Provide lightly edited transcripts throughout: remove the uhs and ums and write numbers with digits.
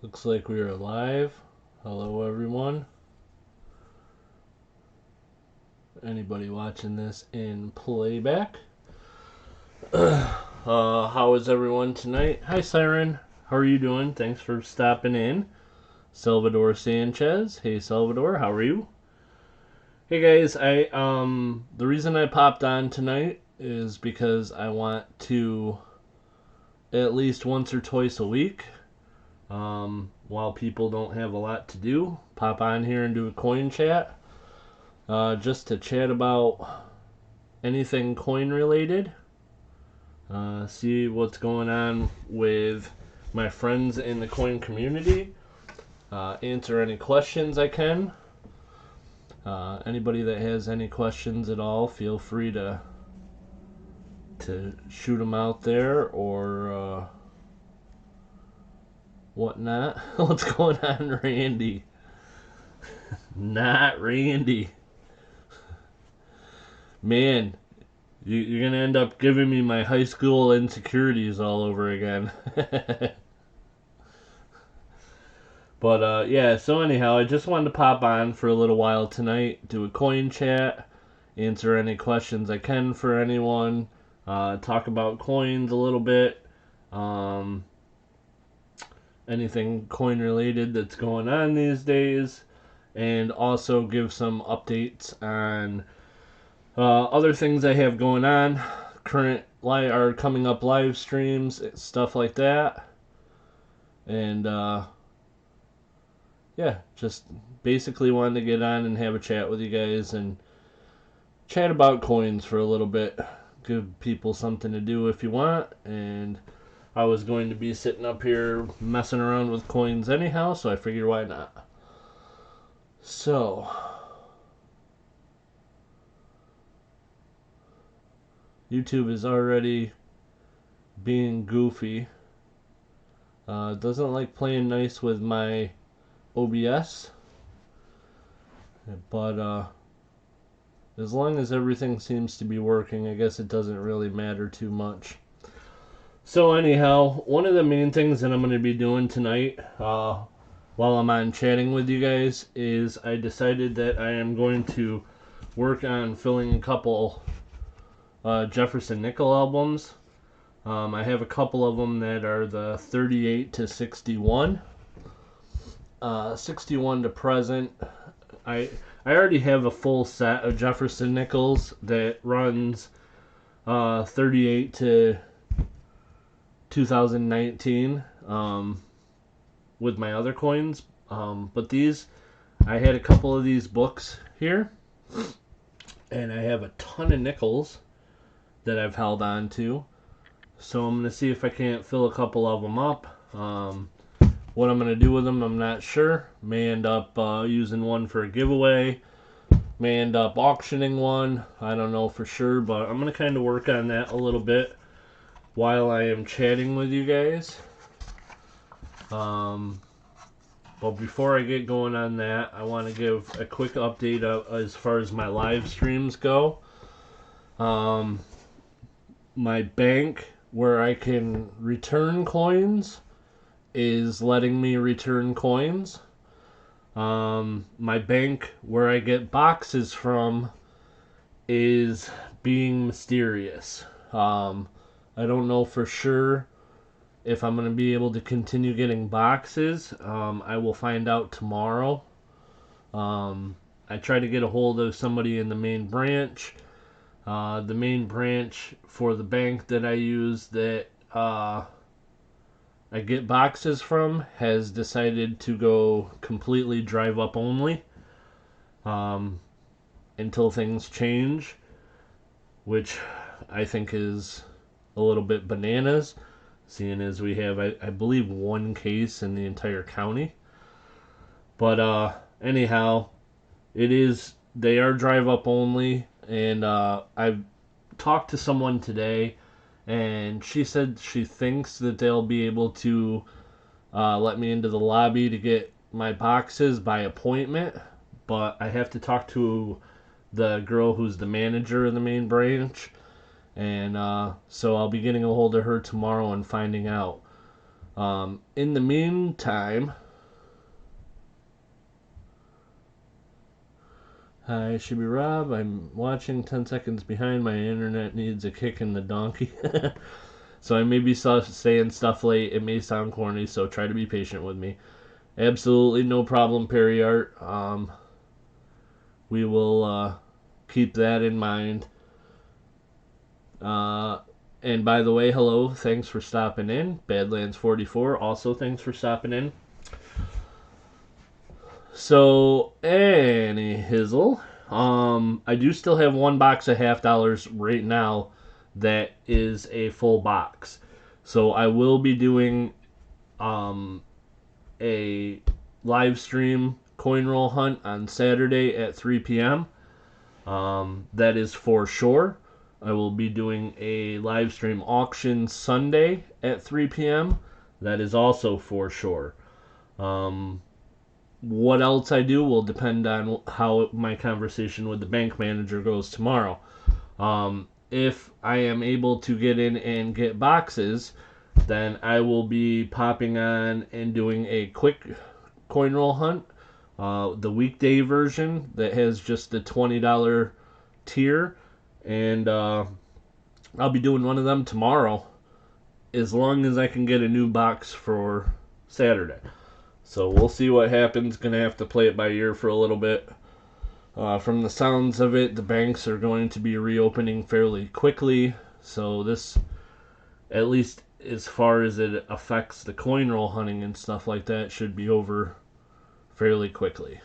Looks like we are live. Hello, everyone. Anybody watching this in playback? How is everyone tonight? Hi, Siren. How are you doing? Thanks for stopping in. Salvador Sanchez. Hey, Salvador. How are you? Hey, guys. The reason I popped on tonight is because I want to at least once or twice a week, while people don't have a lot to do, pop on here and do a coin chat. Just to chat about anything coin related. See what's going on with my friends in the coin community. Answer any questions I can. Anybody that has any questions at all, feel free to shoot them out there or whatnot. What's going on, Randy? Not Randy. Man, you're going to end up giving me my high school insecurities all over again. But yeah, so anyhow, I just wanted to pop on for a little while tonight, do a coin chat, answer any questions I can for anyone, talk about coins a little bit, anything coin related that's going on these days, and also give some updates on other things I have going on, current or coming up live streams, stuff like that. And yeah, just basically wanted to get on and have a chat with you guys and chat about coins for a little bit. Give people something to do if you want. And I was going to be sitting up here messing around with coins anyhow, so I figured why not. So, YouTube is already being goofy. Doesn't like playing nice with my OBS, but as long as everything seems to be working, I guess it doesn't really matter too much. So anyhow, one of the main things that I'm going to be doing tonight, while I'm on chatting with you guys, is I decided that I am going to work on filling a couple Jefferson Nickel albums. I have a couple of them that are the 38 to 61. 61 to present. I already have a full set of Jefferson Nickels that runs 38 to 2019 with my other coins. But these, I had a couple of these books here, and I have a ton of nickels that I've held on to. So I'm going to see if I can't fill a couple of them up. What I'm going to do with them, I'm not sure. May end up using one for a giveaway. May end up auctioning one. I don't know for sure, but I'm going to kind of work on that a little bit while I am chatting with you guys. But before I get going on that, I want to give a quick update as far as my live streams go. My bank where I can return coins is letting me return coins. My bank where I get boxes from is being mysterious. I don't know for sure if I'm going to be able to continue getting boxes. I will find out tomorrow. I tried to get a hold of somebody in the main branch. The main branch for the bank that I use that I get boxes from has decided to go completely drive up only until things change, which I think is a little bit bananas, seeing as we have, I believe, one case in the entire county. But anyhow, they are drive up only, and I've talked to someone today, and she said she thinks that they'll be able to let me into the lobby to get my boxes by appointment, but I have to talk to the girl who's the manager of the main branch, and so I'll be getting a hold of her tomorrow and finding out. In the meantime, hi, Shibby Rob. I'm watching 10 seconds behind. My internet needs a kick in the donkey. So I may be saying stuff late. It may sound corny, so try to be patient with me. Absolutely no problem, Perry Art. We will keep that in mind. And by the way, hello. Thanks for stopping in. Badlands44, also thanks for stopping in. So, any hizzle. I do still have one box of $half right now that is a full box. So I will be doing a live stream coin roll hunt on Saturday at 3 p.m. That is for sure. I will be doing a live stream auction Sunday at 3 p.m. That is also for sure. What else I do will depend on how my conversation with the bank manager goes tomorrow. If I am able to get in and get boxes, then I will be popping on and doing a quick coin roll hunt. The weekday version that has just the $20 tier. And I'll be doing one of them tomorrow, as long as I can get a new box for Saturday. So we'll see what happens. Gonna have to play it by ear for a little bit. From the sounds of it, the banks are going to be reopening fairly quickly. So this, at least as far as it affects the coin roll hunting and stuff like that, should be over fairly quickly.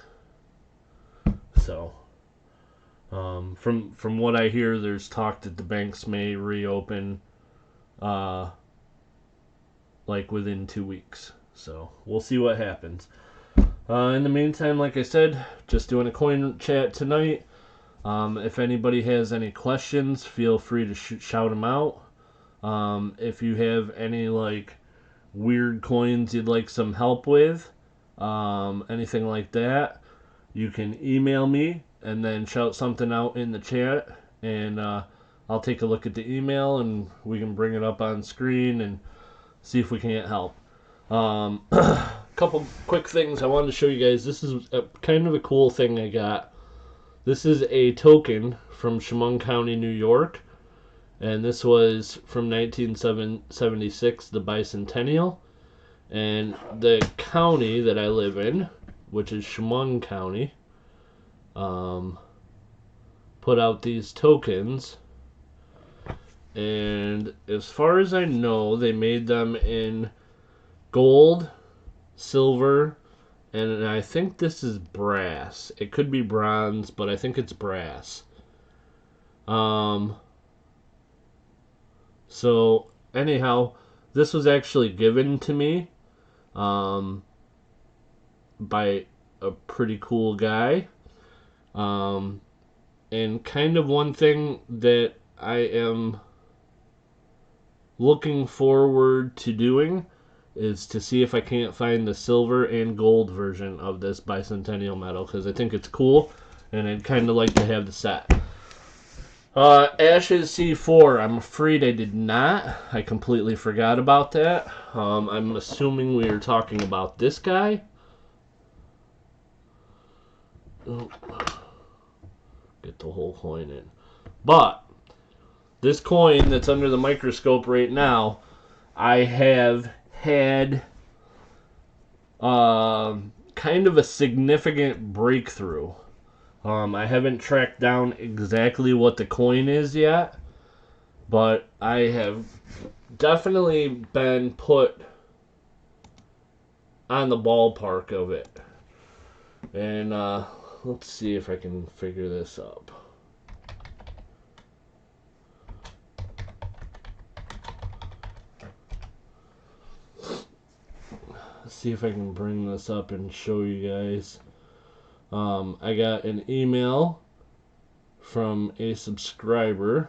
So, from what I hear, there's talk that the banks may reopen, like within 2 weeks. So we'll see what happens. In the meantime, like I said, just doing a coin chat tonight. If anybody has any questions, feel free to shout them out. If you have any like weird coins you'd like some help with, anything like that, you can email me and then shout something out in the chat, and I'll take a look at the email and we can bring it up on screen and see if we can't help. Couple quick things I wanted to show you guys. This is kind of a cool thing I got. This is a token from Chemung County, New York, and this was from 1976, the bicentennial. And the county that I live in, which is Chemung County, put out these tokens. And as far as I know, they made them in gold, silver, and I think this is brass. It could be bronze, but I think it's brass. So anyhow, this was actually given to me by a pretty cool guy. And kind of one thing that I am looking forward to doing is to see if I can't find the silver and gold version of this bicentennial medal, because I think it's cool and I'd kind of like to have the set. Ashes C4, I'm afraid I did not. I completely forgot about that. I'm assuming we are talking about this guy. Oh, get the whole coin in. But this coin that's under the microscope right now, I have had kind of a significant breakthrough. I haven't tracked down exactly what the coin is yet, but I have definitely been put on the ballpark of it. And let's see if I can figure this up. See if I can bring this up and show you guys. I got an email from a subscriber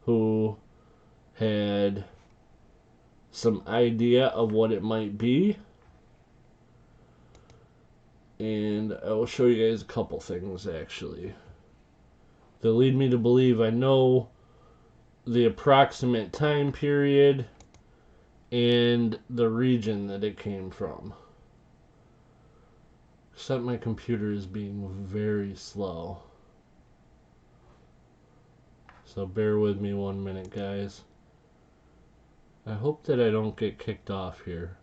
who had some idea of what it might be, and I will show you guys a couple things actually that lead me to believe I know the approximate time period and the region that it came from. Except my computer is being very slow. So bear with me 1 minute, guys. I hope that I don't get kicked off here.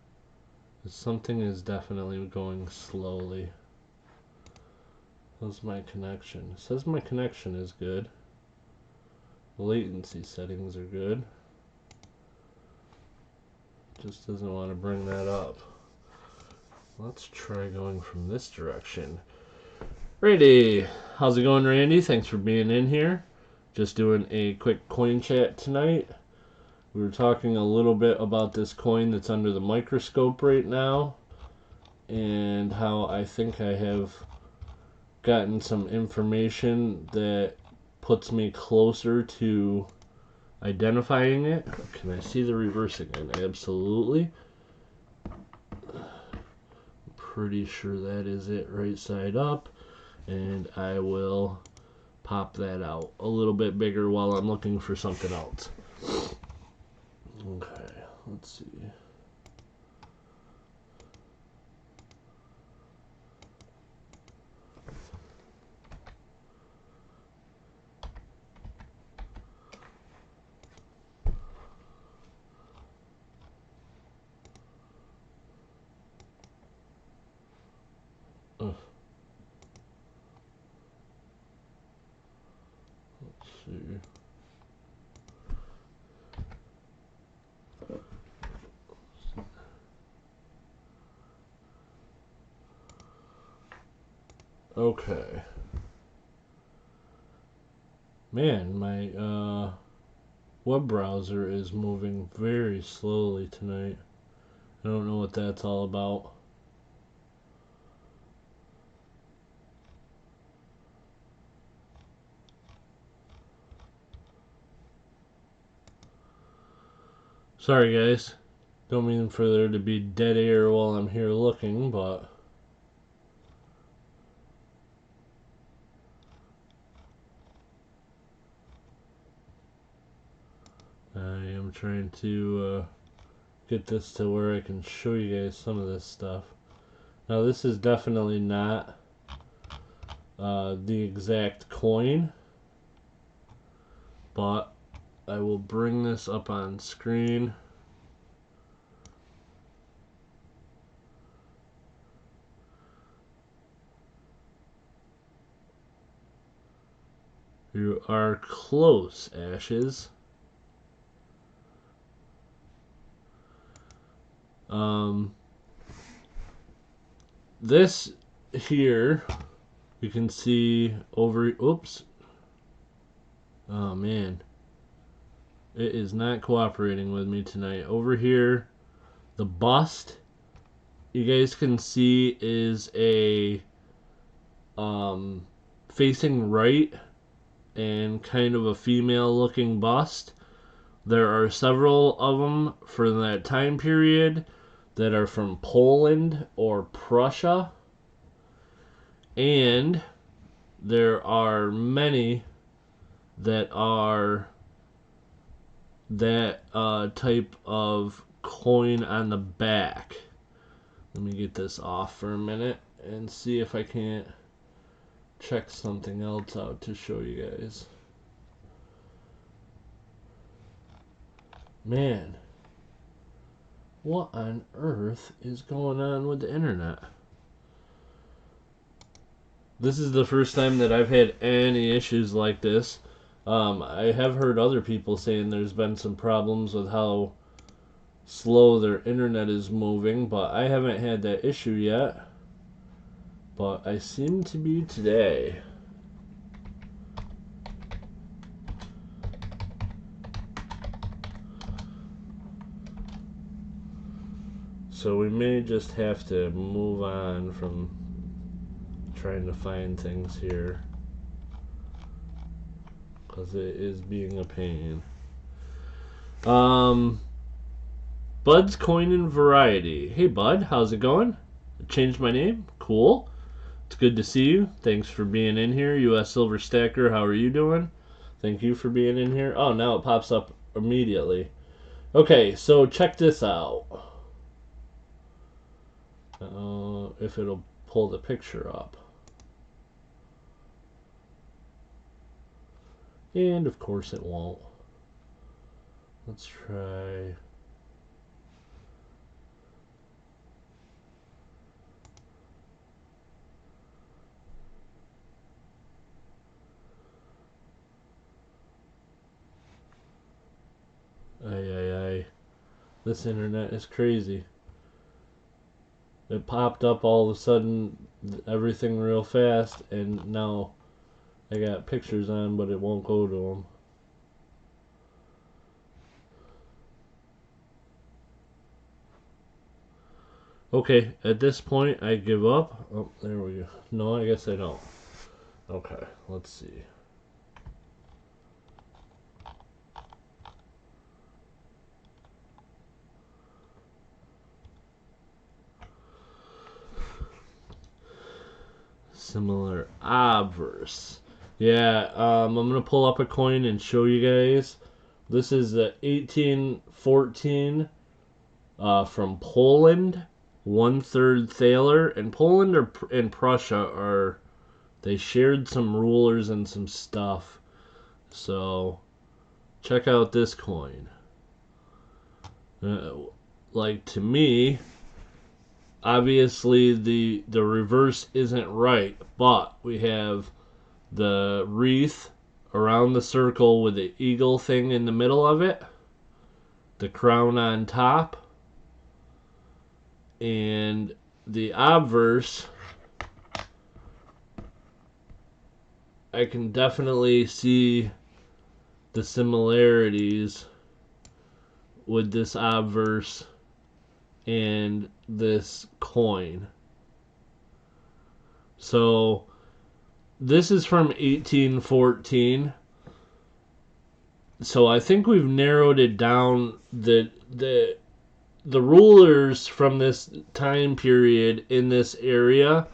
Something is definitely going slowly. How's my connection? It says my connection is good. Latency settings are good. Just doesn't want to bring that up. Let's try going from this direction. Righty. How's it going, Randy? Thanks for being in here. Just doing a quick coin chat tonight. We were talking a little bit about this coin that's under the microscope right now, and how I think I have gotten some information that puts me closer to identifying it. Can I see the reverse again? Absolutely. Pretty sure that is it, right side up, and I will pop that out a little bit bigger while I'm looking for something else. Okay, let's see. Let's see. Okay. Man, my web browser is moving very slowly tonight. I don't know what that's all about. Sorry guys, don't mean for there to be dead air while I'm here looking, but I am trying to get this to where I can show you guys some of this stuff. Now this is definitely not the exact coin, but I will bring this up on screen. You are close, Ashes. This here, you can see over, oops. Oh man. It is not cooperating with me tonight. Over here, the bust, you guys can see is a facing right and kind of a female looking bust. There are several of them for that time period that are from Poland or Prussia, and there are many that are that type of coin on the back. Let me get this off for a minute and see if I can't check something else out to show you guys. Man, what on earth is going on with the internet? This is the first time that I've had any issues like this. I have heard other people saying there's been some problems with how slow their internet is moving, but I haven't had that issue yet. But I seem to be today. So we may just have to move on from trying to find things here, because it is being a pain. Bud's Coin and Variety. Hey Bud, how's it going? I changed my name. Cool. It's good to see you. Thanks for being in here. US Silver Stacker, how are you doing? Thank you for being in here. Oh, now it pops up immediately. Okay, so check this out. If it'll pull the picture up. And of course it won't. Let's try. Ay. This internet is crazy. It popped up all of a sudden, everything real fast, and now I got pictures on, but it won't go to them. Okay, at this point, I give up. Oh, there we go. No, I guess I don't. Okay, let's see. Similar obverse. Yeah, I'm gonna pull up a coin and show you guys. This is the 1814 from Poland, 1/3 thaler. And Poland and Prussia they shared some rulers and some stuff. So check out this coin. Like, to me, obviously the reverse isn't right, but we have the wreath around the circle with the eagle thing in the middle of it, the crown on top, and the obverse. I can definitely see the similarities with this obverse and this coin. So this is from 1814. So I think we've narrowed it down. The rulers from this time period in this area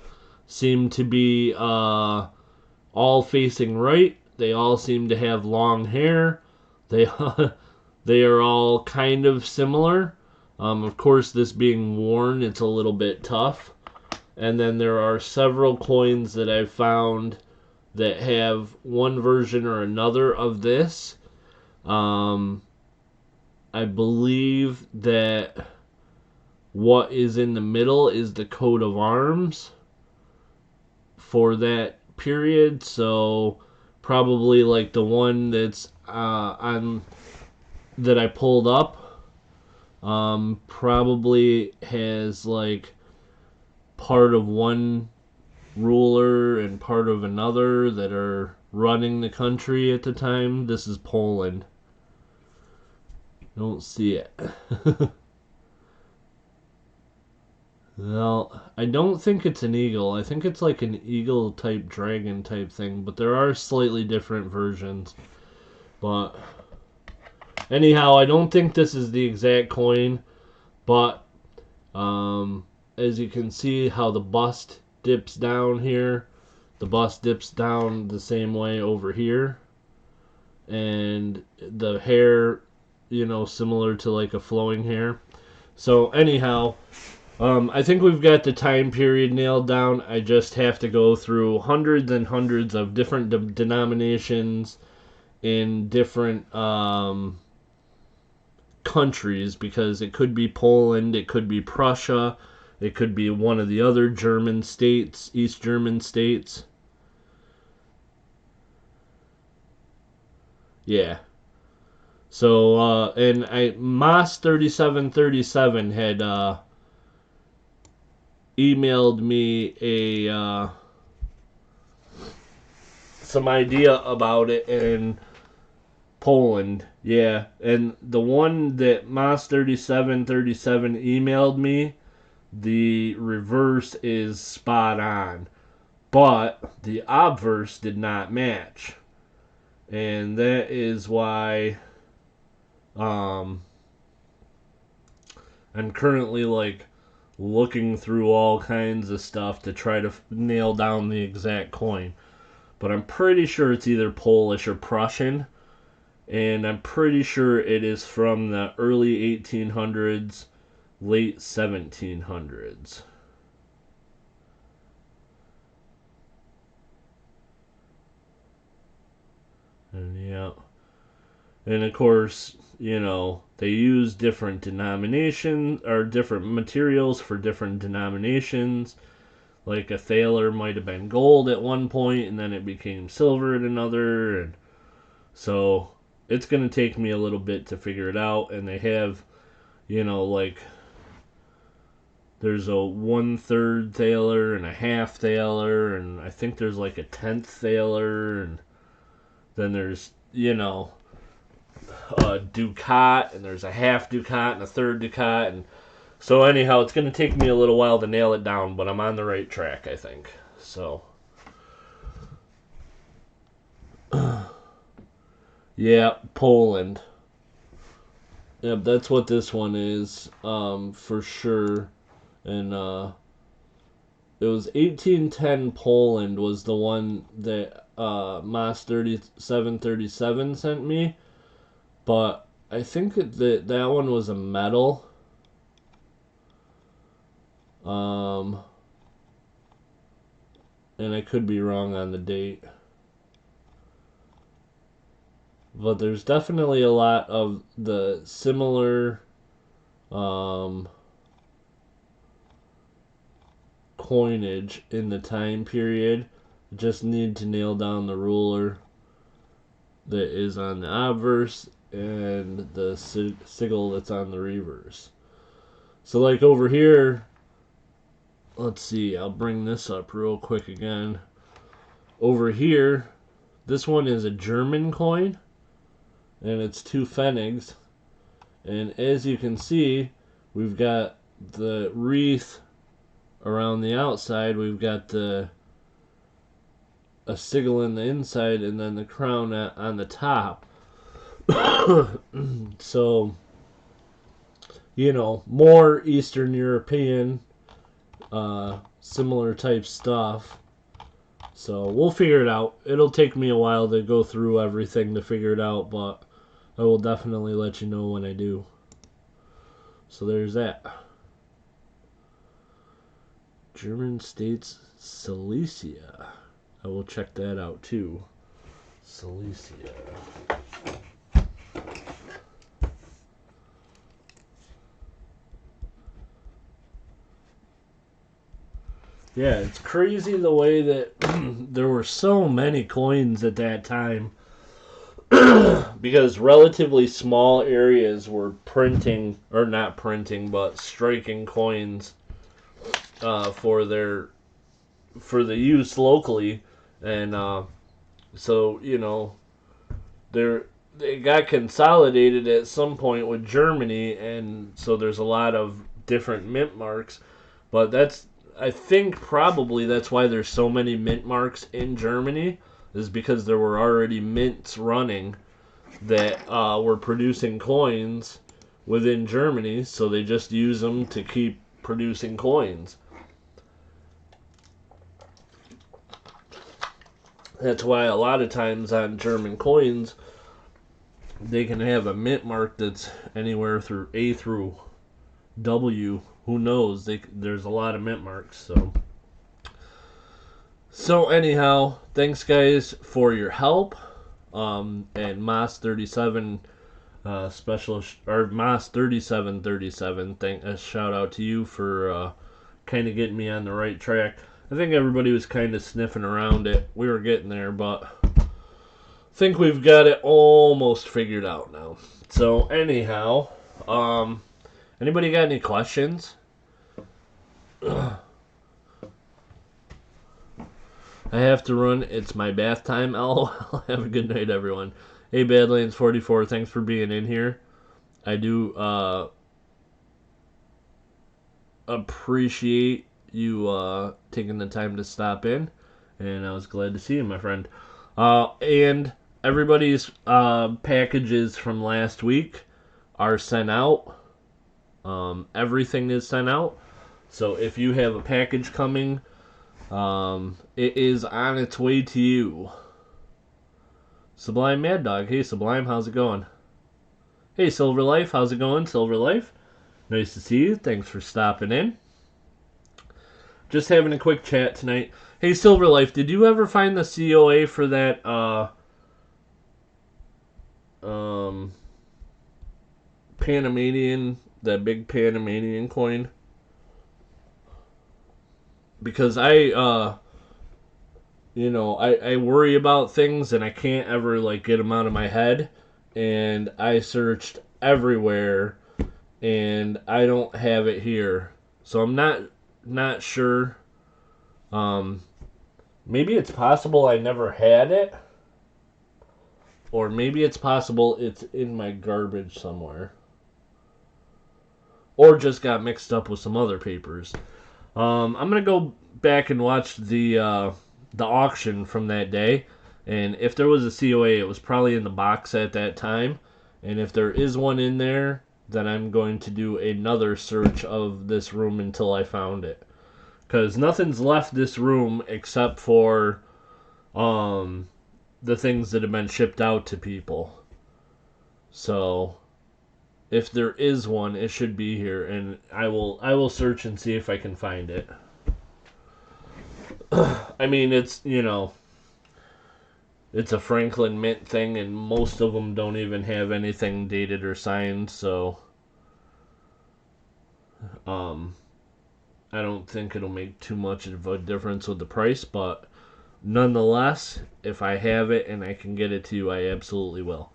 seem to be all facing right. They all seem to have long hair. They they are all kind of similar. Of course, this being worn, it's a little bit tough. And then there are several coins that I've found that have one version or another of this. I believe that what is in the middle is the coat of arms for that period. So probably like the one that's on that I pulled up. Probably has like part of one ruler and part of another that are running the country at the time. This is Poland. Don't see it. Well, I don't think it's an eagle. I think it's like an eagle type dragon type thing, but there are slightly different versions. But anyhow, I don't think this is the exact coin, but as you can see how the bust dips down here, the bust dips down the same way over here, and the hair, similar to like a flowing hair. So anyhow, I think we've got the time period nailed down. I just have to go through hundreds and hundreds of different denominations in different countries, because it could be Poland, it could be Prussia, it could be one of the other German states, East German states. Yeah. So, and Moss 3737 had emailed me some idea about it in Poland. Yeah, and the one that Moss 3737 emailed me, the reverse is spot on, but the obverse did not match, and that is why I'm currently like looking through all kinds of stuff to try to nail down the exact coin. But I'm pretty sure it's either Polish or Prussian. and I'm pretty sure it is from the early 1800s, late 1700s. And yeah. And of course, you know, they use different denominations or different materials for different denominations. Like a thaler might have been gold at one point and then it became silver at another. And so it's going to take me a little bit to figure it out. And they have, you know, like there's a 1/3 thaler and a half thaler. And I think there's like a 10th thaler. And then there's, you know, a ducat, and there's a half ducat and a third ducat, and so anyhow, it's going to take me a little while to nail it down, but I'm on the right track, I think. So, yeah, Poland. Yep, that's what this one is, for sure. And it was 1810 Poland was the one that Mas 3737 sent me. But I think that one was a metal. And I could be wrong on the date. But there's definitely a lot of the similar coinage in the time period. Just need to nail down the ruler that is on the obverse and the sigil that's on the reverse. So like over here, let's see, I'll bring this up real quick again. Over here, this one is a German coin, and it's 2 pfennigs. And as you can see, we've got the wreath around the outside, we've got a sigil in the inside, and then the crown on the top. So, you know, more Eastern European, similar type stuff. So we'll figure it out. It'll take me a while to go through everything to figure it out, but I will definitely let you know when I do. So there's that. German states Silesia. I will check that out too. Silesia. Yeah, it's crazy the way that there were so many coins at that time. Because relatively small areas were printing, or not printing, but striking coins for the use locally. And so, you know, they got consolidated at some point with Germany, and so there's a lot of different mint marks. But I think probably that's why there's so many mint marks in Germany, is because there were already mints running that were producing coins within Germany, so they just use them to keep producing coins. That's why a lot of times on German coins, they can have a mint mark that's anywhere through A through W. Who knows? There's a lot of mint marks. So anyhow, thanks guys for your help. And Mas 37 special or Mas 3737. A shout out to you for kind of getting me on the right track. I think everybody was kind of sniffing around it. We were getting there, but I think we've got it almost figured out now. So anyhow, anybody got any questions? I have to run. It's my bath time. LOL. Have a good night, everyone. Hey, Badlands44, thanks for being in here. I do appreciate you taking the time to stop in, and I was glad to see you, my friend. And everybody's packages from last week are sent out. Everything is sent out. So if you have a package coming, it is on its way to you. Sublime Mad Dog. Hey, Sublime, how's it going? Hey, Silver Life, how's it going, Silver Life? Nice to see you. Thanks for stopping in. Just having a quick chat tonight. Hey, Silver Life, did you ever find the COA for that, Panamanian, that big Panamanian coin? Because I worry about things and I can't ever, like, get them out of my head. And I searched everywhere and I don't have it here. So I'm not sure. Maybe it's possible I never had it. Or maybe it's possible it's in my garbage somewhere. Or just got mixed up with some other papers. I'm going to go back and watch the auction from that day. And if there was a COA, it was probably in the box at that time. And if there is one in there, then I'm going to do another search of this room until I found it. Because nothing's left this room except for the things that have been shipped out to people. So if there is one, it should be here, and I will search and see if I can find it. I mean, it's it's a Franklin Mint thing, and most of them don't even have anything dated or signed, so I don't think it'll make too much of a difference with the price, but nonetheless, if I have it and I can get it to you, I absolutely will.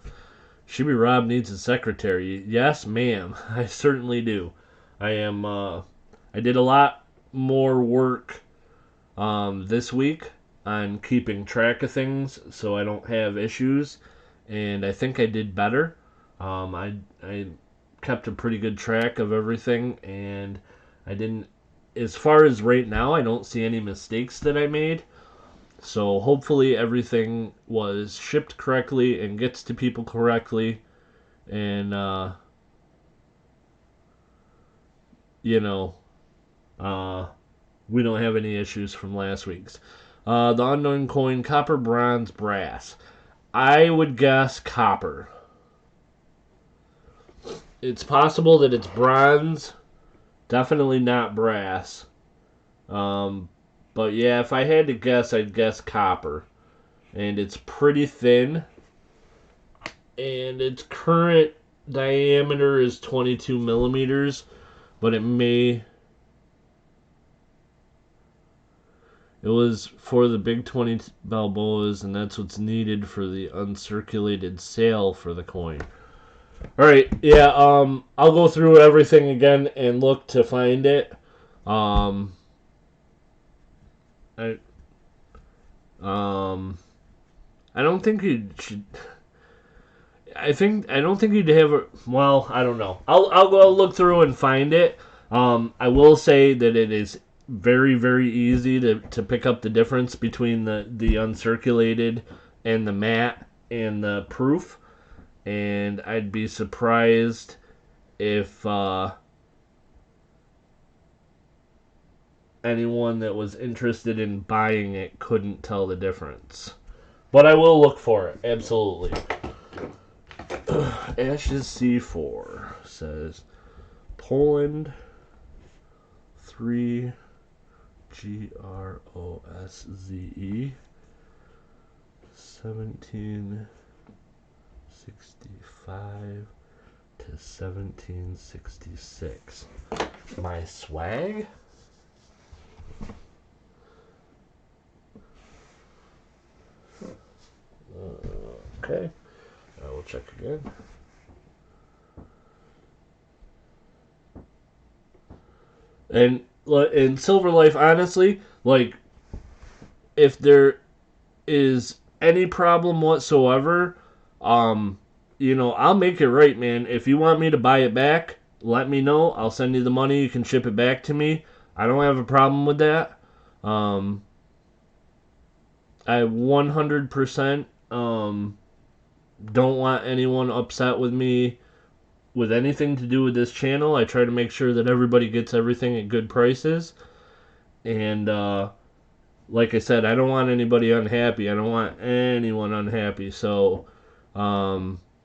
Shibby Rob needs a secretary. Yes, ma'am. I certainly do. I did a lot more work this week on keeping track of things so I don't have issues, and I think I did better. I kept a pretty good track of everything, and I didn't, as far as right now, I don't see any mistakes that I made. So hopefully everything was shipped correctly and gets to people correctly, and we don't have any issues from last week's. The unknown coin, copper, bronze, brass. I would guess copper. It's possible that it's bronze. Definitely not brass. But yeah, if I had to guess, I'd guess copper. And it's pretty thin. And its current diameter is 22 millimeters. But it was for the big 20 Balboas, and that's what's needed for the uncirculated sale for the coin. Alright, yeah, I'll go through everything again and look to find it. I don't think you should. I don't think you'd have a. Well, I don't know. I'll go look through and find it. I will say that it is very, very easy to pick up the difference between the uncirculated and the matte and the proof. And I'd be surprised if anyone that was interested in buying it couldn't tell the difference. But I will look for it, absolutely. Ashes C4 says Poland 3 GROSZE 1765 to 1766. My swag? Okay. I will check again. And in Silver Life, honestly, like, if there is any problem whatsoever, I'll make it right, man. If you want me to buy it back, let me know. I'll send you the money. You can ship it back to me. I don't have a problem with that. I 100% don't want anyone upset with me with anything to do with this channel. I try to make sure that everybody gets everything at good prices. And like I said, I don't want anybody unhappy. I don't want anyone unhappy. So,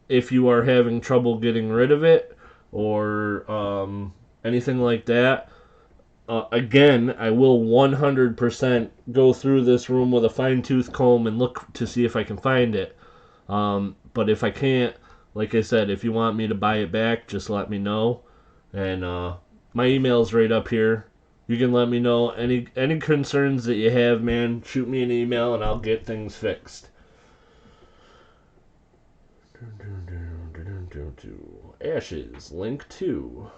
if you are having trouble getting rid of it or anything like that, again, I will 100% go through this room with a fine-tooth comb and look to see if I can find it. But if I can't, like I said, if you want me to buy it back, just let me know. And my email's right up here. You can let me know any concerns that you have, man. Shoot me an email and I'll get things fixed. Ashes, link 2.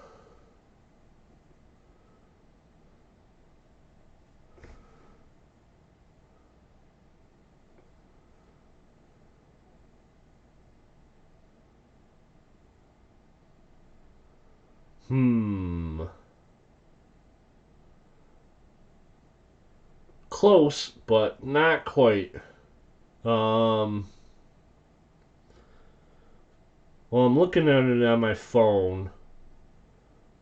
Close, but not quite. Well, I'm looking at it on my phone,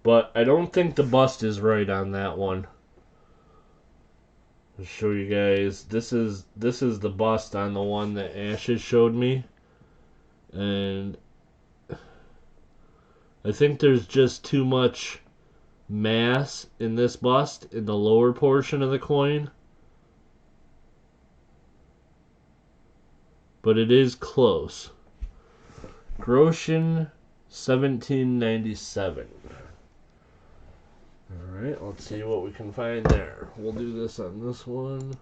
but I don't think the bust is right on that one. I'll show you guys. This is the bust on the one that Ashes showed me, and I think there's just too much mass in this bust in the lower portion of the coin. But it is close. Groschen 1797. Alright, let's see what we can find there. We'll do this on this one.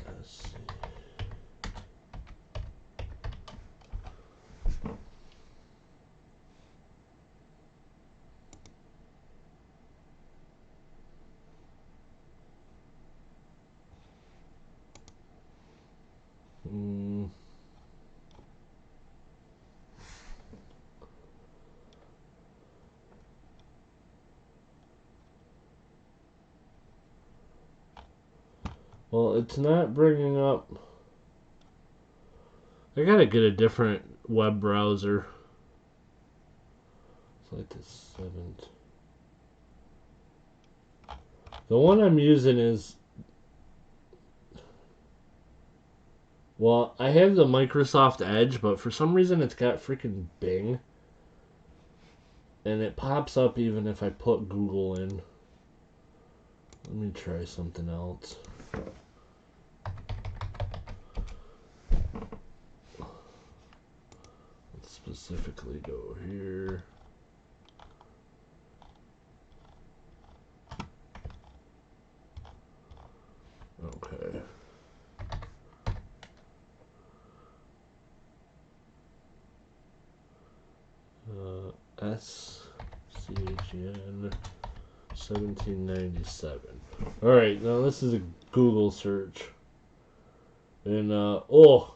Let's see. Well, it's not bringing up. I gotta get a different web browser. It's like the 7th. The one I'm using is. Well, I have the Microsoft Edge, but for some reason it's got freaking Bing. And it pops up even if I put Google in. Let me try something else. Let's specifically go here. Okay. SCHN 1797. Alright, now this is a Google search. And, oh!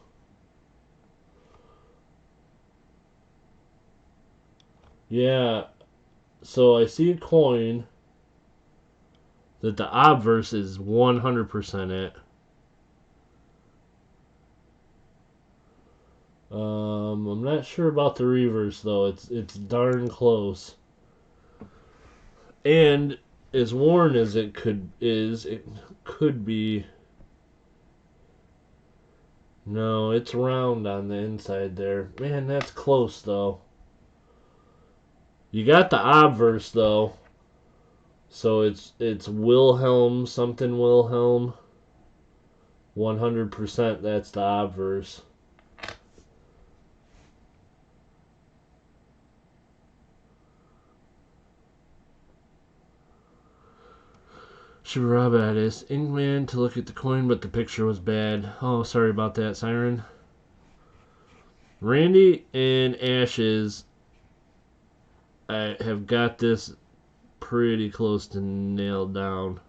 Yeah, so I see a coin that the obverse is 100% it. I'm not sure about the reverse though. It's darn close. And as worn as it could be. No, it's round on the inside there. Man, that's close though. You got the obverse though. So it's Wilhelm something Wilhelm. 100% that's the obverse. Shibby Rob asked Inkman to look at the coin, but the picture was bad. Oh, sorry about that, Siren. Randy and Ashes, I have got this pretty close to nailed down.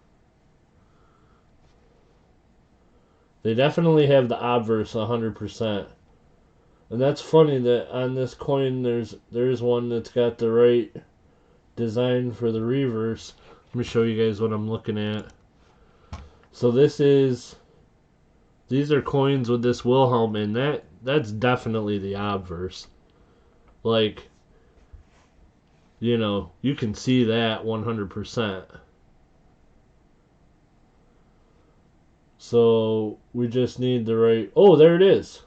They definitely have the obverse 100%. And that's funny that on this coin there's one that's got the right design for the reverse. Let me show you guys what I'm looking at. So these are coins with this Wilhelm, and that's definitely the obverse. like, you know, you can see that 100%. So we just need the right... Oh, there it is.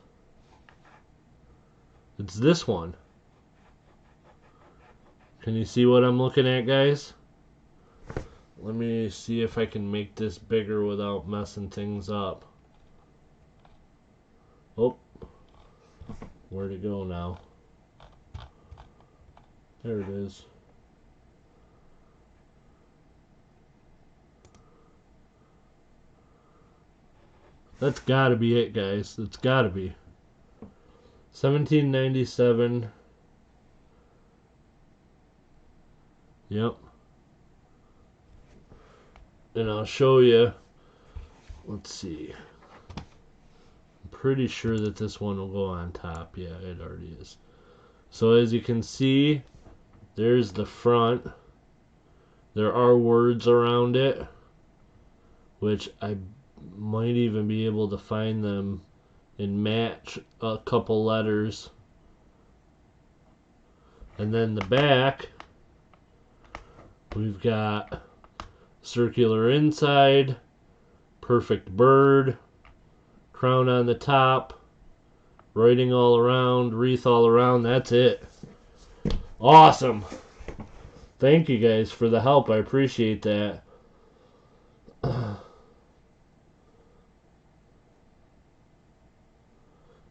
It's this one. Can you see what I'm looking at, guys? Let me see if I can make this bigger without messing things up. Oh, where'd it go now? There it is. That's gotta be it, guys. That's gotta be. 1797. Yep. And I'll show you. Let's see. I'm pretty sure that this one will go on top. Yeah, it already is. So as you can see, there's the front. There are words around it, which I might even be able to find them and match a couple letters. And then the back, we've got circular inside, perfect bird, crown on the top, writing all around, wreath all around. That's it. Awesome. Thank you guys for the help. I appreciate that.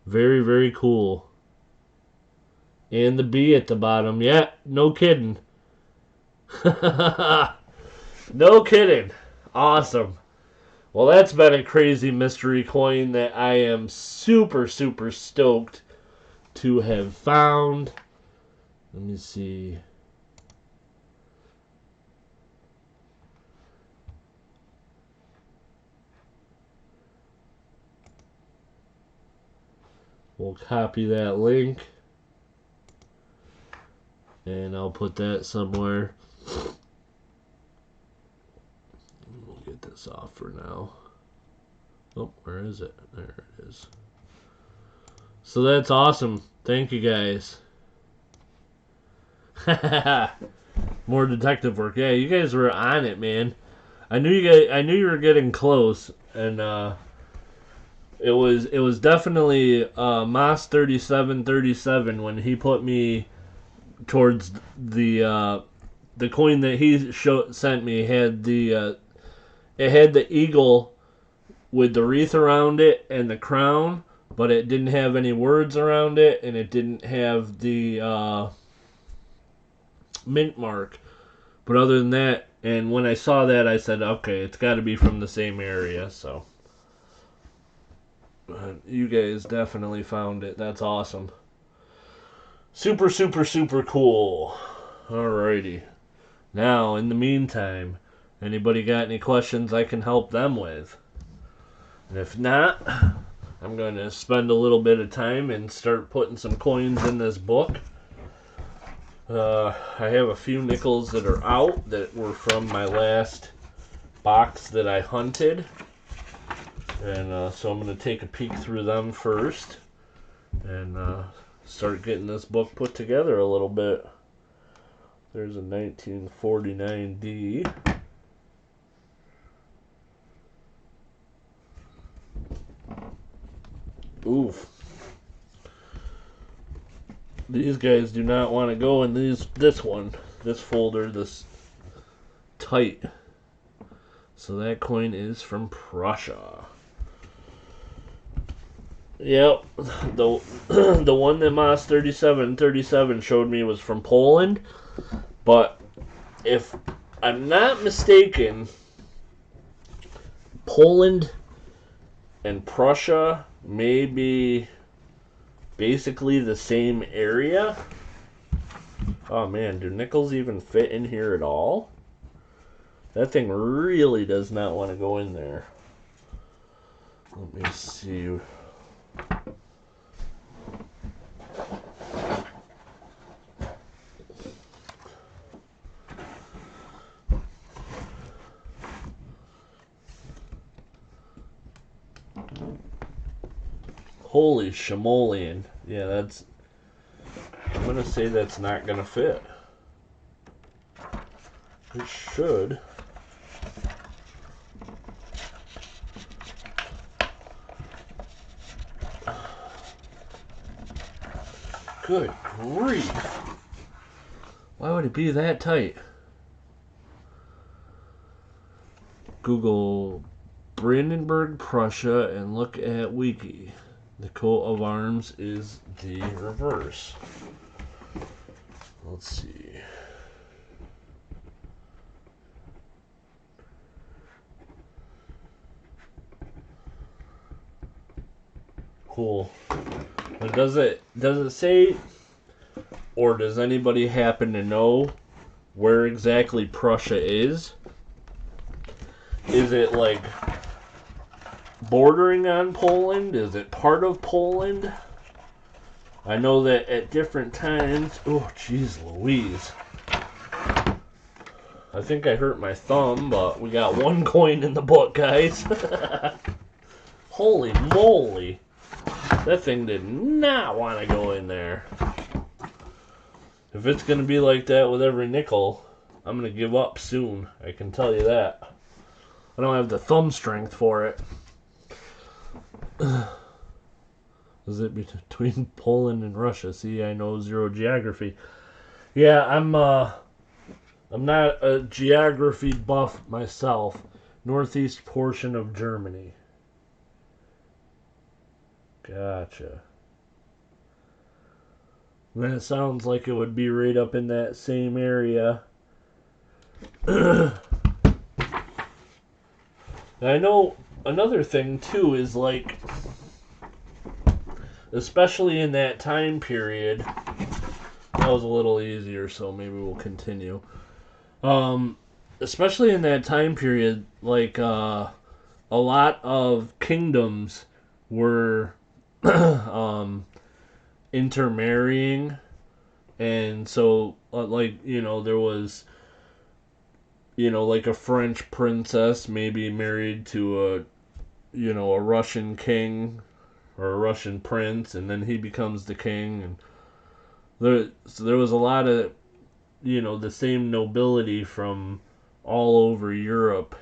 Very, very cool. And the B at the bottom. Yeah, no kidding. No kidding. Awesome. Well, that's been a crazy mystery coin that I am super, super stoked to have found. Let me see. We'll copy that link. And I'll put that somewhere. We'll get this off for now. Oh, where is it? There it is. So that's awesome. Thank you guys. More detective work. Yeah, you guys were on it, man. I knew you were getting close, and it was definitely Moss 3737 when he put me towards the coin that he sent me had the it had the eagle with the wreath around it and the crown, but it didn't have any words around it, and it didn't have the mint mark. But other than that, and when I saw that, I said, okay, it's got to be from the same area. So you guys definitely found it. That's awesome. Super, super, super cool. Alrighty. Now, in the meantime, anybody got any questions I can help them with? And if not, I'm going to spend a little bit of time and start putting some coins in this book. I have a few nickels that are out that were from my last box that I hunted. And so I'm going to take a peek through them first and start getting this book put together a little bit. There's a 1949D. Oof. These guys do not want to go in this folder, this tight. So that coin is from Prussia. Yep, the one that Moss 3737 showed me was from Poland, but if I'm not mistaken, Poland and Prussia may be basically the same area. Oh man, do nickels even fit in here at all? That thing really does not want to go in there. Let me see. Holy shimolian. Yeah, going to say that's not going to fit. It should. Good grief. Why would it be that tight? Google Brandenburg, Prussia, and look at Wiki. The coat of arms is the reverse. Let's see. Cool. But does it say, or does anybody happen to know where exactly Prussia is? Is it like bordering on Poland? Is it part of Poland? I know that at different times... Oh, jeez Louise. I think I hurt my thumb, but we got one coin in the book, guys. Holy moly. That thing did not want to go in there. If it's going to be like that with every nickel, I'm going to give up soon. I can tell you that. I don't have the thumb strength for it. Is it between Poland and Russia? See, I know zero geography. Yeah, I'm not a geography buff myself. Northeast portion of Germany. Gotcha. Then it sounds like it would be right up in that same area. I know another thing too is like, especially in that time period, that was a little easier, so maybe we'll continue. Especially in that time period, like a lot of kingdoms were intermarrying, and so like, you know, there was, you know, like a French princess maybe married to a, you know, a Russian king or a Russian prince, and then he becomes the king, and there was a lot of, you know, the same nobility from all over Europe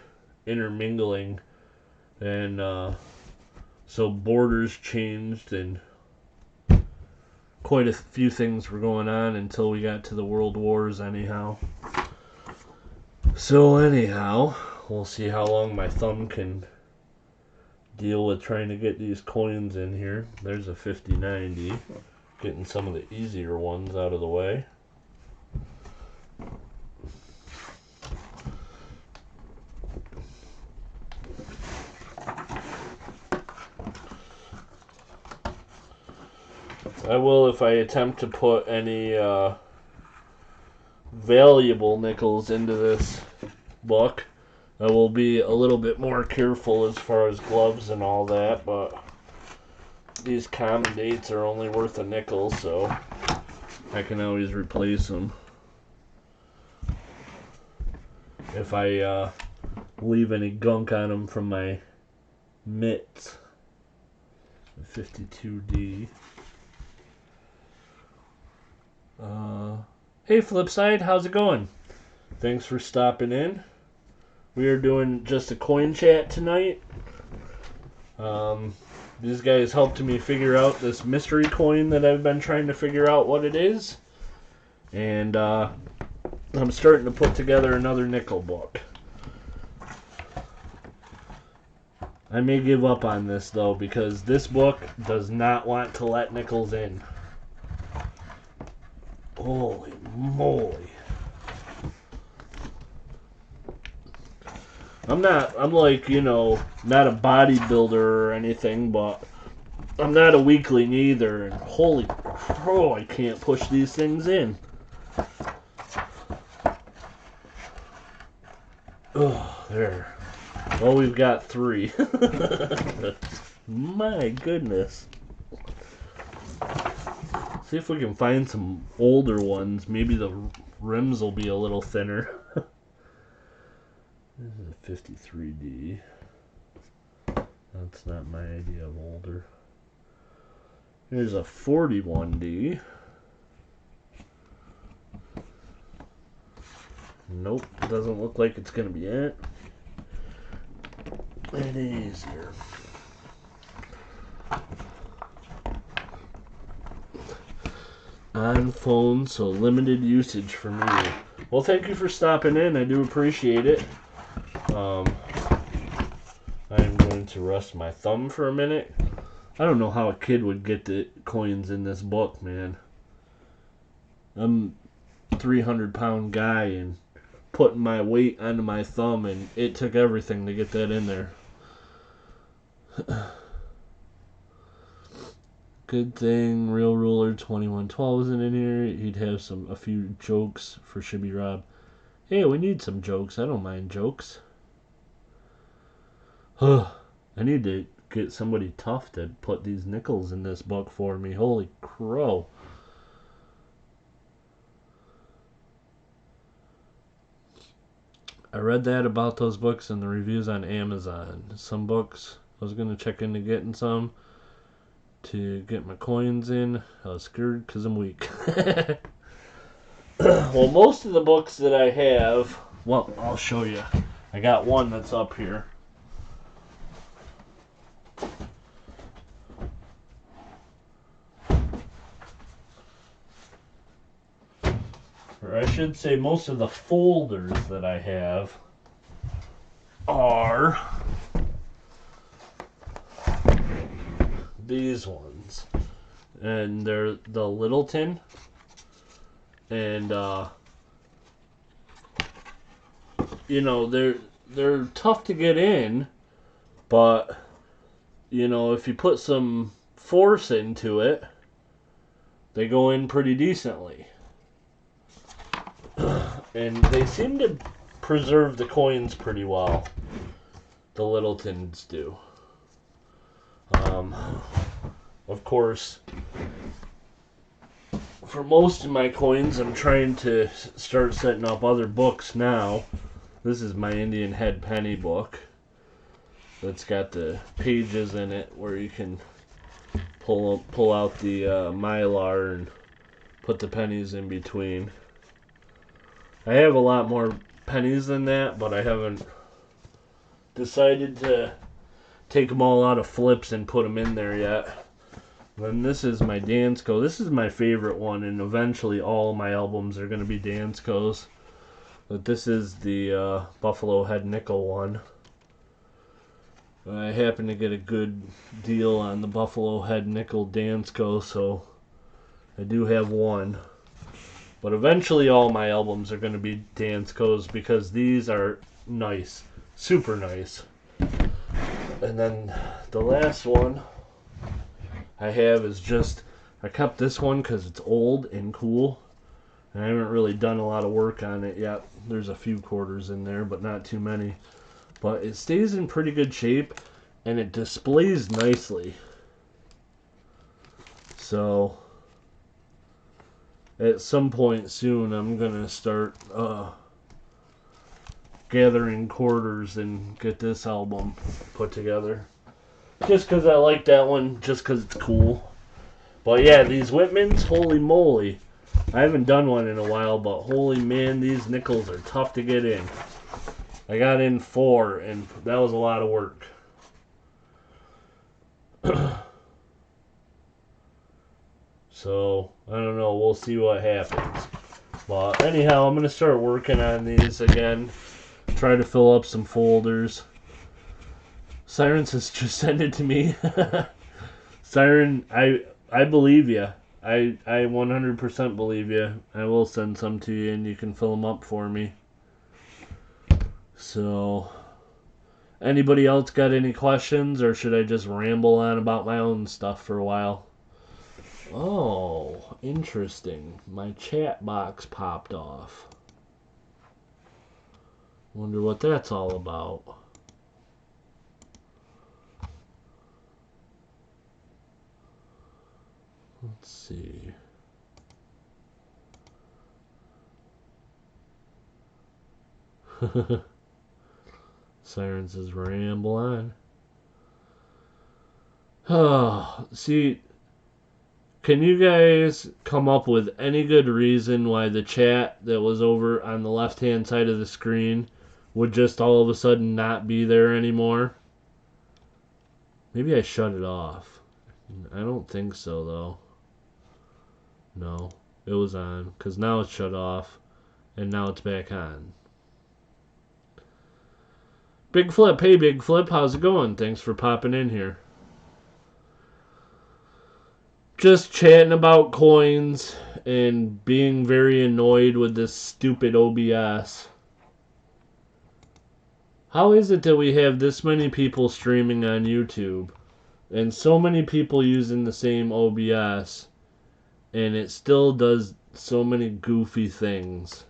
intermingling, and so borders changed, and quite a few things were going on until we got to the World Wars anyhow. So anyhow, we'll see how long my thumb can deal with trying to get these coins in here. There's a 50-90. Getting some of the easier ones out of the way. I will if I attempt to put any valuable nickels into this book. I will be a little bit more careful as far as gloves and all that, but these common dates are only worth a nickel, so I can always replace them if I leave any gunk on them from my mitts. 52D. Hey Flipside, how's it going? Thanks for stopping in. We are doing just a coin chat tonight. These guys helped me figure out this mystery coin that I've been trying to figure out what it is. And I'm starting to put together another nickel book. I may give up on this though, because this book does not want to let nickels in. Holy moly. I'm like, you know, not a bodybuilder or anything, but I'm not a weakling either, and holy crow, I can't push these things in. Oh, there. Well, we've got 3. My goodness. See if we can find some older ones. Maybe the rims will be a little thinner. This is a 53D. That's not my idea of older. Here's a 41D. Nope, doesn't look like it's going to be it. It is here. On phone, so limited usage for me. Well, thank you for stopping in. I do appreciate it. I'm going to rest my thumb for a minute. I don't know how a kid would get the coins in this book, man. I'm a 300-pound guy and putting my weight onto my thumb, and it took everything to get that in there. Good thing Real Ruler 2112 isn't in here. He'd have a few jokes for Shibby Rob. Hey, we need some jokes. I don't mind jokes. I need to get somebody tough to put these nickels in this book for me. Holy crow. I read that about those books in the reviews on Amazon. Some books, I was going to check into getting some to get my coins in. I was scared because I'm weak. Well, most of the books that I have, well, I'll show you. I got one that's up here. Or I should say most of the folders that I have are these ones. And they're the Littleton. And you know, they're tough to get in, but you know, if you put some force into it, they go in pretty decently. And they seem to preserve the coins pretty well. The Littletons do. Of course, for most of my coins, I'm trying to start setting up other books now. This is my Indian Head Penny book. That's got the pages in it where you can pull out the mylar and put the pennies in between. I have a lot more pennies than that, but I haven't decided to take them all out of flips and put them in there yet. Then this is my Dansko. This is my favorite one, and eventually all my albums are going to be Danskos. But this is the Buffalo Head Nickel one. I happen to get a good deal on the Buffalo Head Nickel Dansko, so I do have one. But eventually all my albums are going to be Danskos because these are nice. Super nice. And then the last one I have is just, I kept this one because it's old and cool. And I haven't really done a lot of work on it yet. There's a few quarters in there, but not too many. But it stays in pretty good shape, and it displays nicely. So, at some point soon, I'm going to start gathering quarters and get this album put together. Just because I like that one, just because it's cool. But yeah, these Whitmans, holy moly. I haven't done one in a while, but holy man, these nickels are tough to get in. I got in 4, and that was a lot of work. So, I don't know, we'll see what happens. But anyhow, I'm going to start working on these again. Try to fill up some folders. Siren says, just send it to me. Siren, I believe you. I 100% believe you. I will send some to you, and you can fill them up for me. So, anybody else got any questions, or should I just ramble on about my own stuff for a while? Oh, interesting. My chat box popped off. Wonder what that's all about. Let's see. Siren says ramble on. Oh, see, Can you guys come up with any good reason why the chat that was over on the left-hand side of the screen would just all of a sudden not be there anymore? Maybe I shut it off. I don't think so, though. No, it was on, because now it's shut off, and now it's back on. Big Flip, hey Big Flip, how's it going? Thanks for popping in here. Just chatting about coins and being very annoyed with this stupid OBS. How is it that we have this many people streaming on YouTube and so many people using the same OBS and it still does so many goofy things?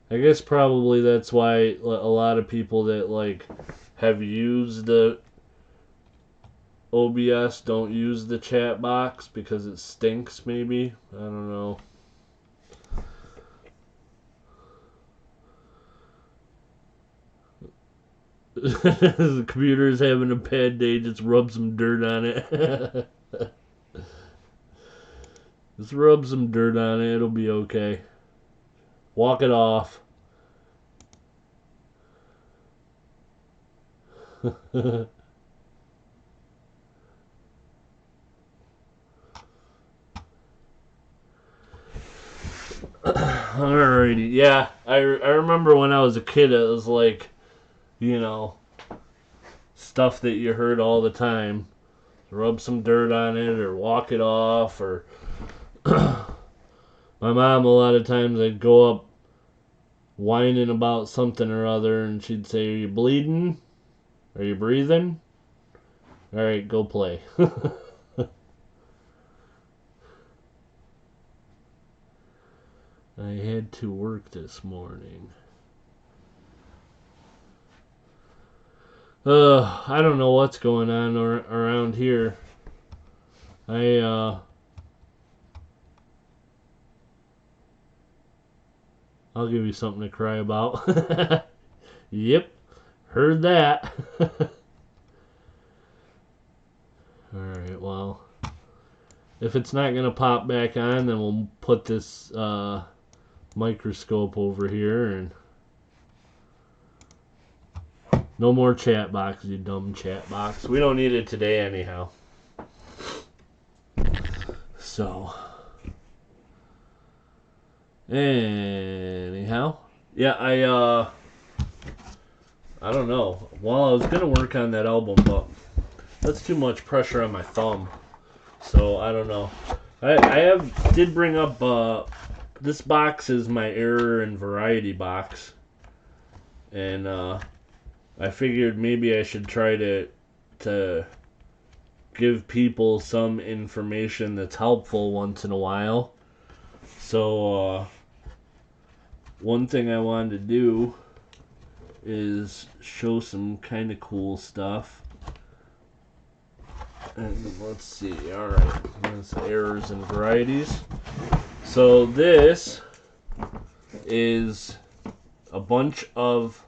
I guess probably that's why a lot of people that like have used the OBS don't use the chat box because it stinks, maybe. I don't know. The computer's having a bad day, just rub some dirt on it. Just rub some dirt on it, it'll be okay. Walk it off. Alrighty, yeah. I remember when I was a kid, it was like, you know, stuff that you heard all the time. Rub some dirt on it or walk it off, or my mom, a lot of times I'd go up whining about something or other and she'd say, "Are you bleeding? Are you breathing? Alright, go play." I had to work this morning. I don't know what's going on around here. I'll give you something to cry about. Yep, heard that. Alright, well, if it's not going to pop back on, then we'll put this microscope over here, and no more chat box, you dumb chat box. We don't need it today anyhow. So, anyhow, yeah, I don't know. Well, I was gonna work on that album, but that's too much pressure on my thumb. So I don't know. I did bring up this box is my error and variety box, and I figured maybe I should try to give people some information that's helpful once in a while. So one thing I wanted to do is show some kind of cool stuff. And let's see, alright, that's errors and varieties. So this is a bunch of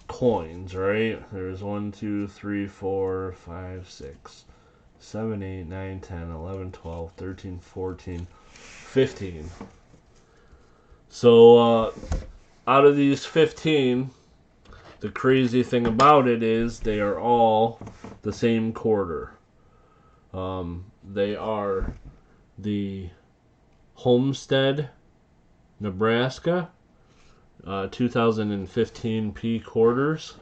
coins, right? There's 1, 2, 3, 4, 5, 6, 7, 8, 9, 10, 11, 12, 13, 14, 15. So out of these 15, the crazy thing about it is they are all the same quarter. They are the Homestead, Nebraska, 2015 P quarters,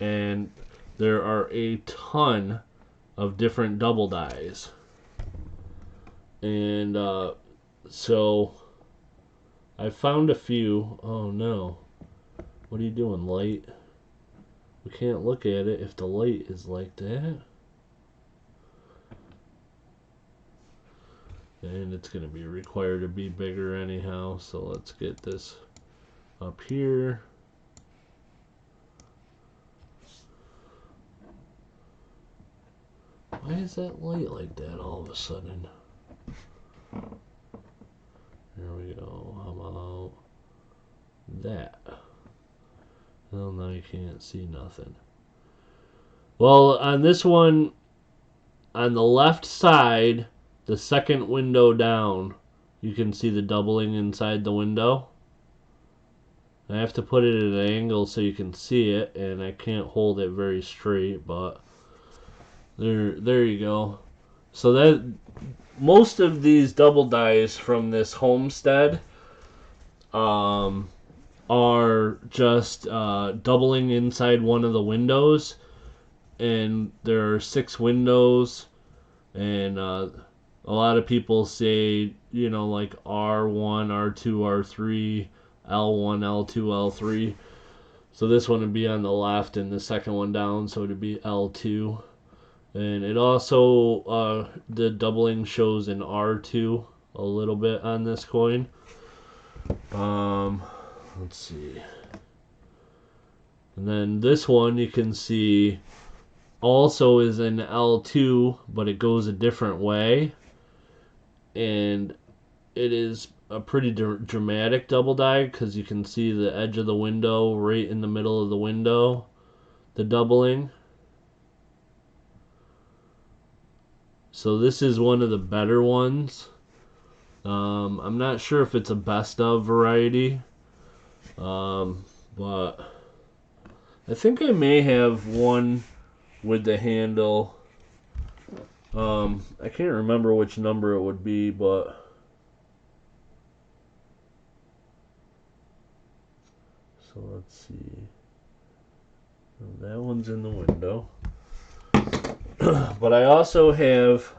and there are a ton of different double dies. And so I found a few. Oh no. What are you doing, light? We can't look at it if the light is like that. And it's going to be required to be bigger anyhow. So let's get this up here. Why is that light like that all of a sudden? There we go. How about that. Well, now you can't see nothing. Well, on this one, on the left side, the second window down, you can see the doubling inside the window. I have to put it at an angle so you can see it, and I can't hold it very straight, but there you go. So that most of these double dies from this homestead are just doubling inside one of the windows, and there are 6 windows, and a lot of people say, you know, like R1, R2, R3, L1, L2, L3. So this one would be on the left, and the second one down, so it would be L2. And it also, the doubling shows in R2 a little bit on this coin. Let's see. And then this one you can see also is in L2, but it goes a different way. And it is a pretty dramatic double die because you can see the edge of the window right in the middle of the window, the doubling. So this is one of the better ones. I'm not sure if it's a best of variety, but I think I may have one with the handle. I can't remember which number it would be, but so let's see. That one's in the window. But I also have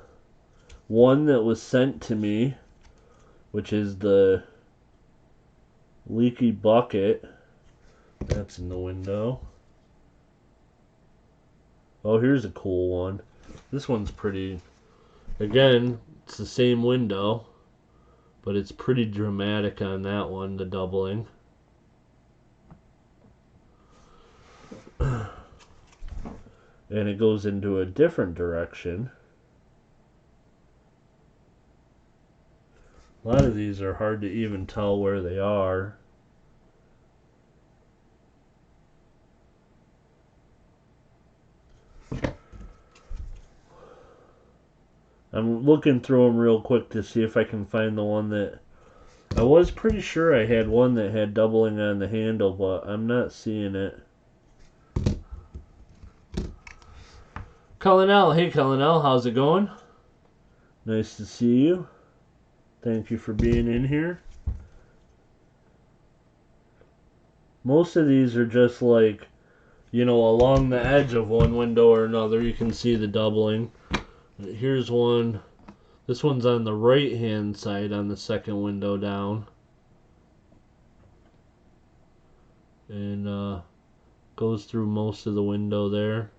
one that was sent to me, which is the leaky bucket. That's in the window. Oh, here's a cool one. This one's pretty. Again, it's the same window, but it's pretty dramatic on that one, the doubling. And it goes into a different direction. A lot of these are hard to even tell where they are. I'm looking through them real quick to see if I can find the one that... I was pretty sure I had one that had doubling on the handle, but I'm not seeing it. Colonel, hey Colonel, how's it going? Nice to see you. Thank you for being in here. Most of these are just like, you know, along the edge of one window or another. You can see the doubling. Here's one. This one's on the right hand side on the second window down. And goes through most of the window there.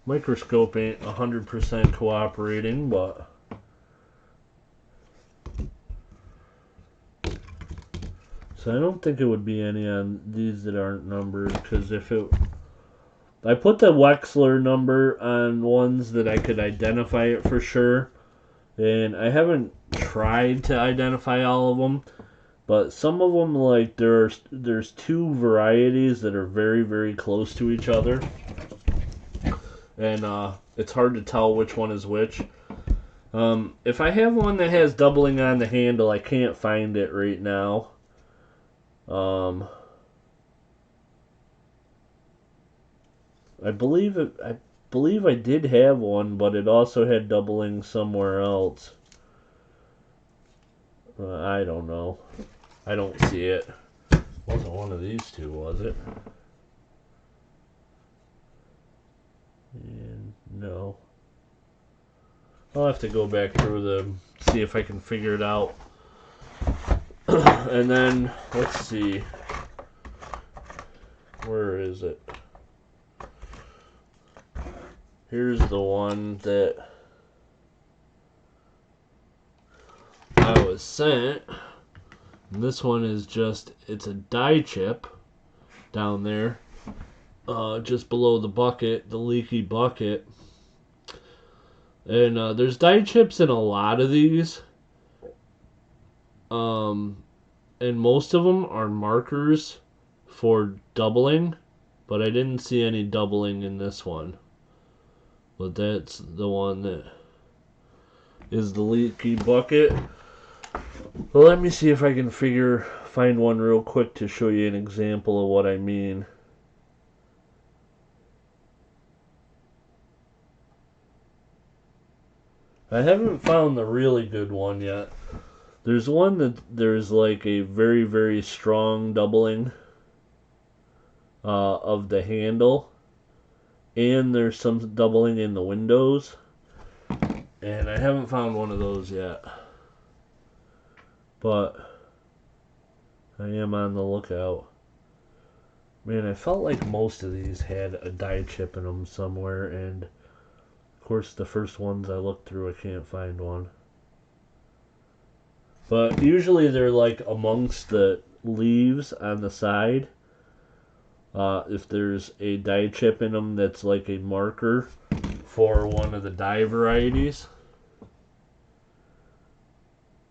Microscope ain't 100% cooperating, but so I don't think it would be any on these that aren't numbered, because if it, I put the Wexler number on ones that I could identify it for sure, and I haven't tried to identify all of them, but some of them, like there's 2 varieties that are very, very close to each other. And it's hard to tell which one is which. If I have one that has doubling on the handle, I can't find it right now. I believe I did have one, but it also had doubling somewhere else. I don't know. I don't see it. Wasn't one of these 2, was it? And no. I'll have to go back through them, see if I can figure it out. And then, let's see. Where is it? Here's the one that I was sent. And this one is just, it's a die chip down there. Just below the bucket, the leaky bucket. And there's die chips in a lot of these. And most of them are markers for doubling, but I didn't see any doubling in this one. But that's the one that is the leaky bucket. Well, let me see if I can find one real quick to show you an example of what I mean. I haven't found the really good one yet. There's one that there's like a very, very strong doubling of the handle, and there's some doubling in the windows, and I haven't found one of those yet, but I am on the lookout. Man, I felt like most of these had a die chip in them somewhere, and of course the first ones I looked through I can't find one. But usually they're like amongst the leaves on the side. If there's a die chip in them that's like a marker for one of the die varieties.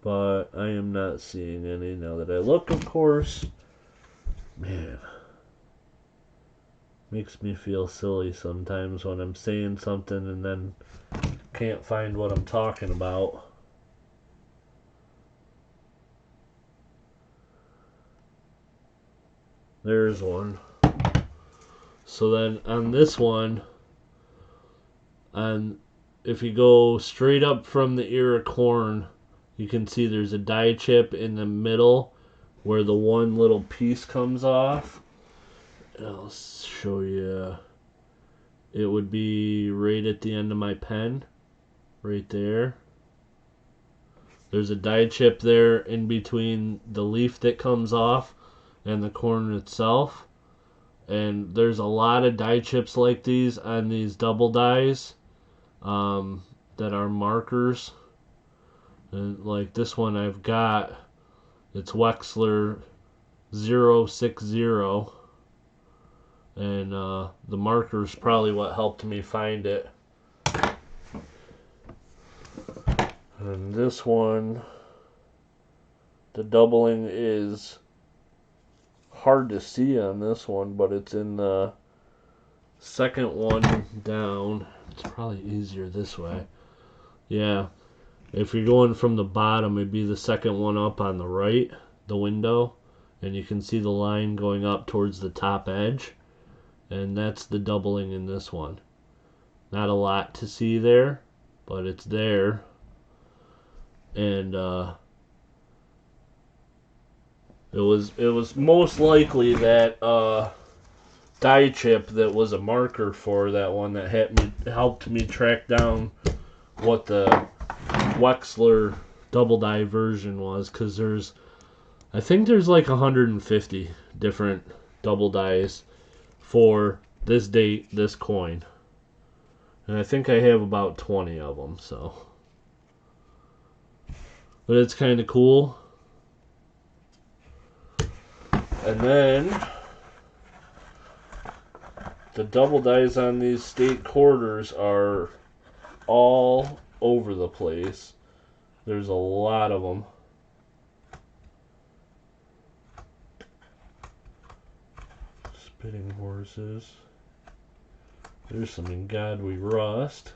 But I am not seeing any now that I look, of course. Man. Makes me feel silly sometimes when I'm saying something and then can't find what I'm talking about. There's one. So then on this one, if you go straight up from the ear of corn, you can see there's a die chip in the middle where the one little piece comes off. I'll show you. It would be right at the end of my pen, right there. There's a die chip there in between the leaf that comes off and the corn itself. And there's a lot of die chips like these on these double dies that are markers. And like this one I've got, it's Wexler 060. And the marker's probably what helped me find it. And this one, the doubling is hard to see on this one, but it's in the second one down. It's probably easier this way. Yeah, if you're going from the bottom, it'd be the second one up on the right, the window, and you can see the line going up towards the top edge, and that's the doubling in this one. Not a lot to see there, but it's there. And it was most likely that die chip that was a marker for that one that helped me track down what the Wexler double die version was, because I think there's like 150 different double dies for this date, this coin, and I think I have about 20 of them. So, but it's kind of cool. And then the double dies on these state quarters are all over the place. There's a lot of them. Spitting horses. There's some in God We Rust.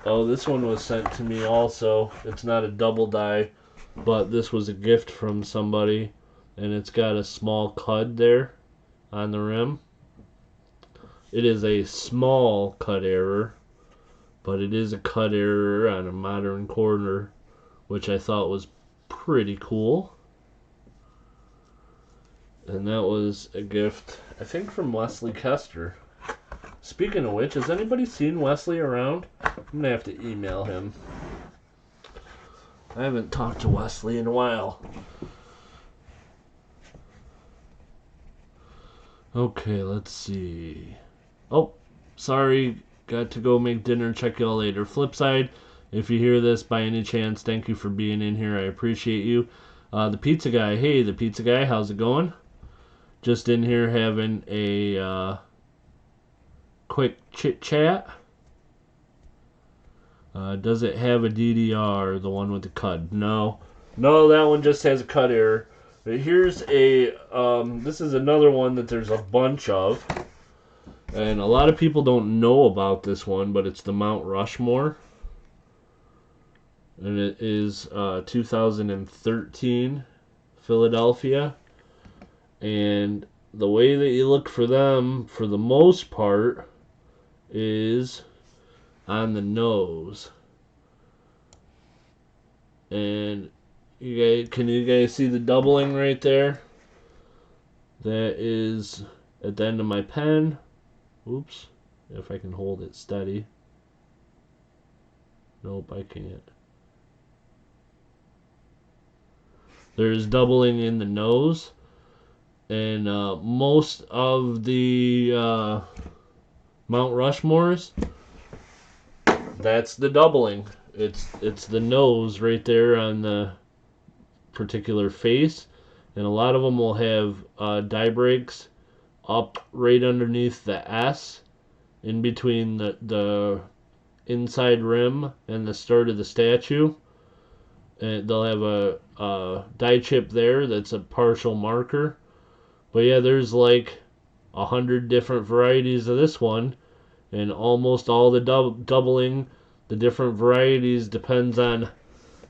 Oh, this one was sent to me also. It's not a double die, but this was a gift from somebody, and it's got a small cud there on the rim. It is a small cut error, but it is a cut error on a modern quarter, which I thought was pretty cool. And that was a gift, I think, from Wesley Kester. Speaking of which, has anybody seen Wesley around? I'm going to have to email him. I haven't talked to Wesley in a while. Okay, let's see. Oh, sorry. Got to go make dinner. Check y'all later. Flip side, if you hear this by any chance, thank you for being in here. I appreciate you. The pizza guy. Hey, the pizza guy. How's it going? Just in here having a quick chit chat. Does it have a DDR, the one with the CUD? No. No, that one just has a CUD error. But here's a, this is another one that there's a bunch of. And a lot of people don't know about this one, but it's the Mount Rushmore. And it is 2013 Philadelphia. And the way that you look for them, for the most part, is on the nose. And can you guys see the doubling right there? That is at the end of my pen. Oops, if I can hold it steady. Nope, I can't. There's doubling in the nose, and most of the Mount Rushmores, that's the doubling. It's the nose right there on the particular face, and a lot of them will have die breaks up right underneath the S, in between the inside rim and the start of the statue. And they'll have a die chip there that's a partial marker. But yeah, there's like 100 different varieties of this one, and almost all the doubling, the different varieties, depends on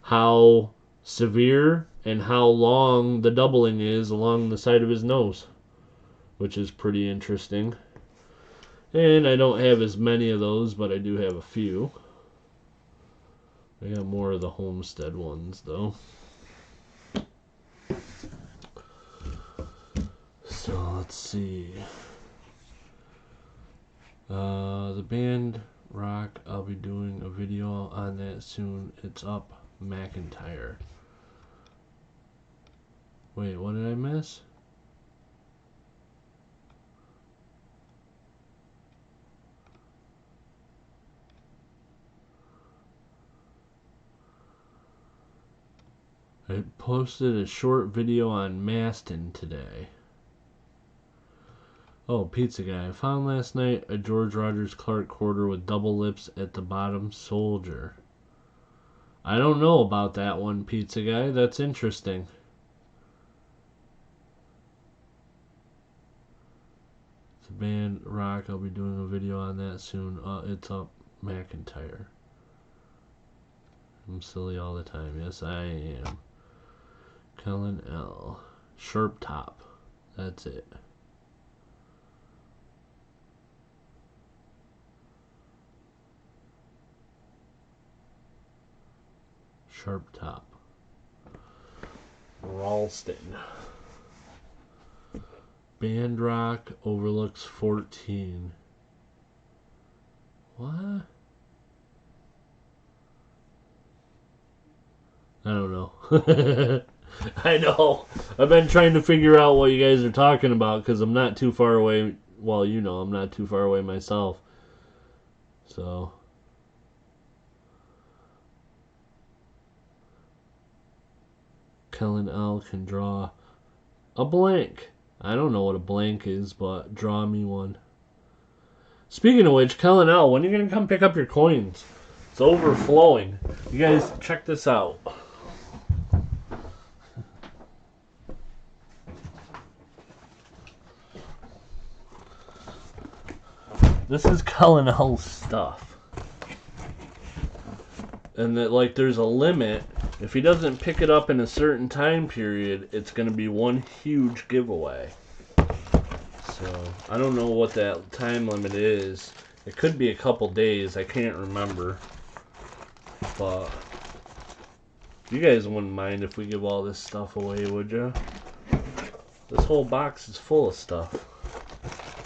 how severe and how long the doubling is along the side of his nose, which is pretty interesting. And I don't have as many of those, but I do have a few. I got more of the Homestead ones, though. So, let's see. The band Rock, I'll be doing a video on that soon. It's up, McIntyre. Wait, what did I miss? I posted a short video on Maston today. Oh, Pizza Guy. I found last night a George Rogers Clark quarter with double lips at the bottom, Soldier. I don't know about that one, Pizza Guy. That's interesting. It's a band Rock. I'll be doing a video on that soon. It's up, McIntyre. I'm silly all the time. Yes, I am. Kellen L. Sharp top. That's it. Sharp top. Ralston. Band Rock overlooks 14. What? I don't know. I know. I've been trying to figure out what you guys are talking about because I'm not too far away. Well, you know, I'm not too far away myself. So. Kellen L can draw a blank. I don't know what a blank is, but draw me one. Speaking of which, Kellen L, when are you going to come pick up your coins? It's overflowing. You guys, check this out. This is Kellen L's stuff. And that, like, there's a limit. If he doesn't pick it up in a certain time period, it's going to be one huge giveaway. So, I don't know what that time limit is. It could be a couple days. I can't remember. But you guys wouldn't mind if we give all this stuff away, would you? This whole box is full of stuff.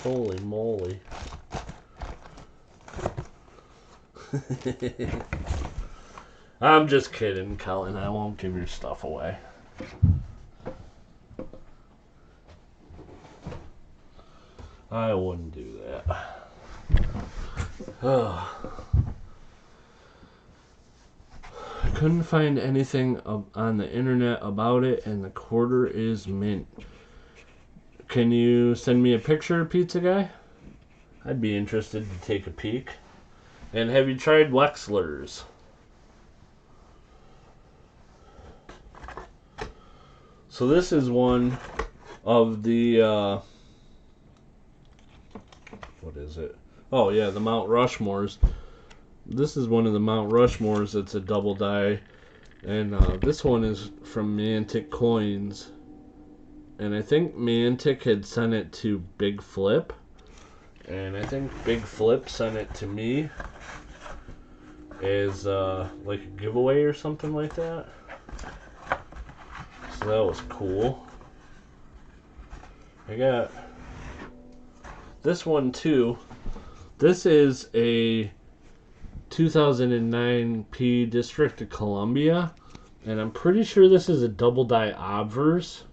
Holy moly. I'm just kidding, Colin. I won't give your stuff away. I wouldn't do that. I couldn't find anything on the internet about it, and the quarter is mint. Can you send me a picture, Pizza Guy? I'd be interested to take a peek. And have you tried Wexler's? So this is one of the, what is it? Oh yeah, the Mount Rushmores. This is one of the Mount Rushmores that's a double die. And this one is from Mantic Coins. And I think Mantic had sent it to Big Flip. And I think Big Flip sent it to me as like a giveaway or something like that. So that was cool. I got this one too. This is a 2009 P District of Columbia, and I'm pretty sure this is a double die obverse,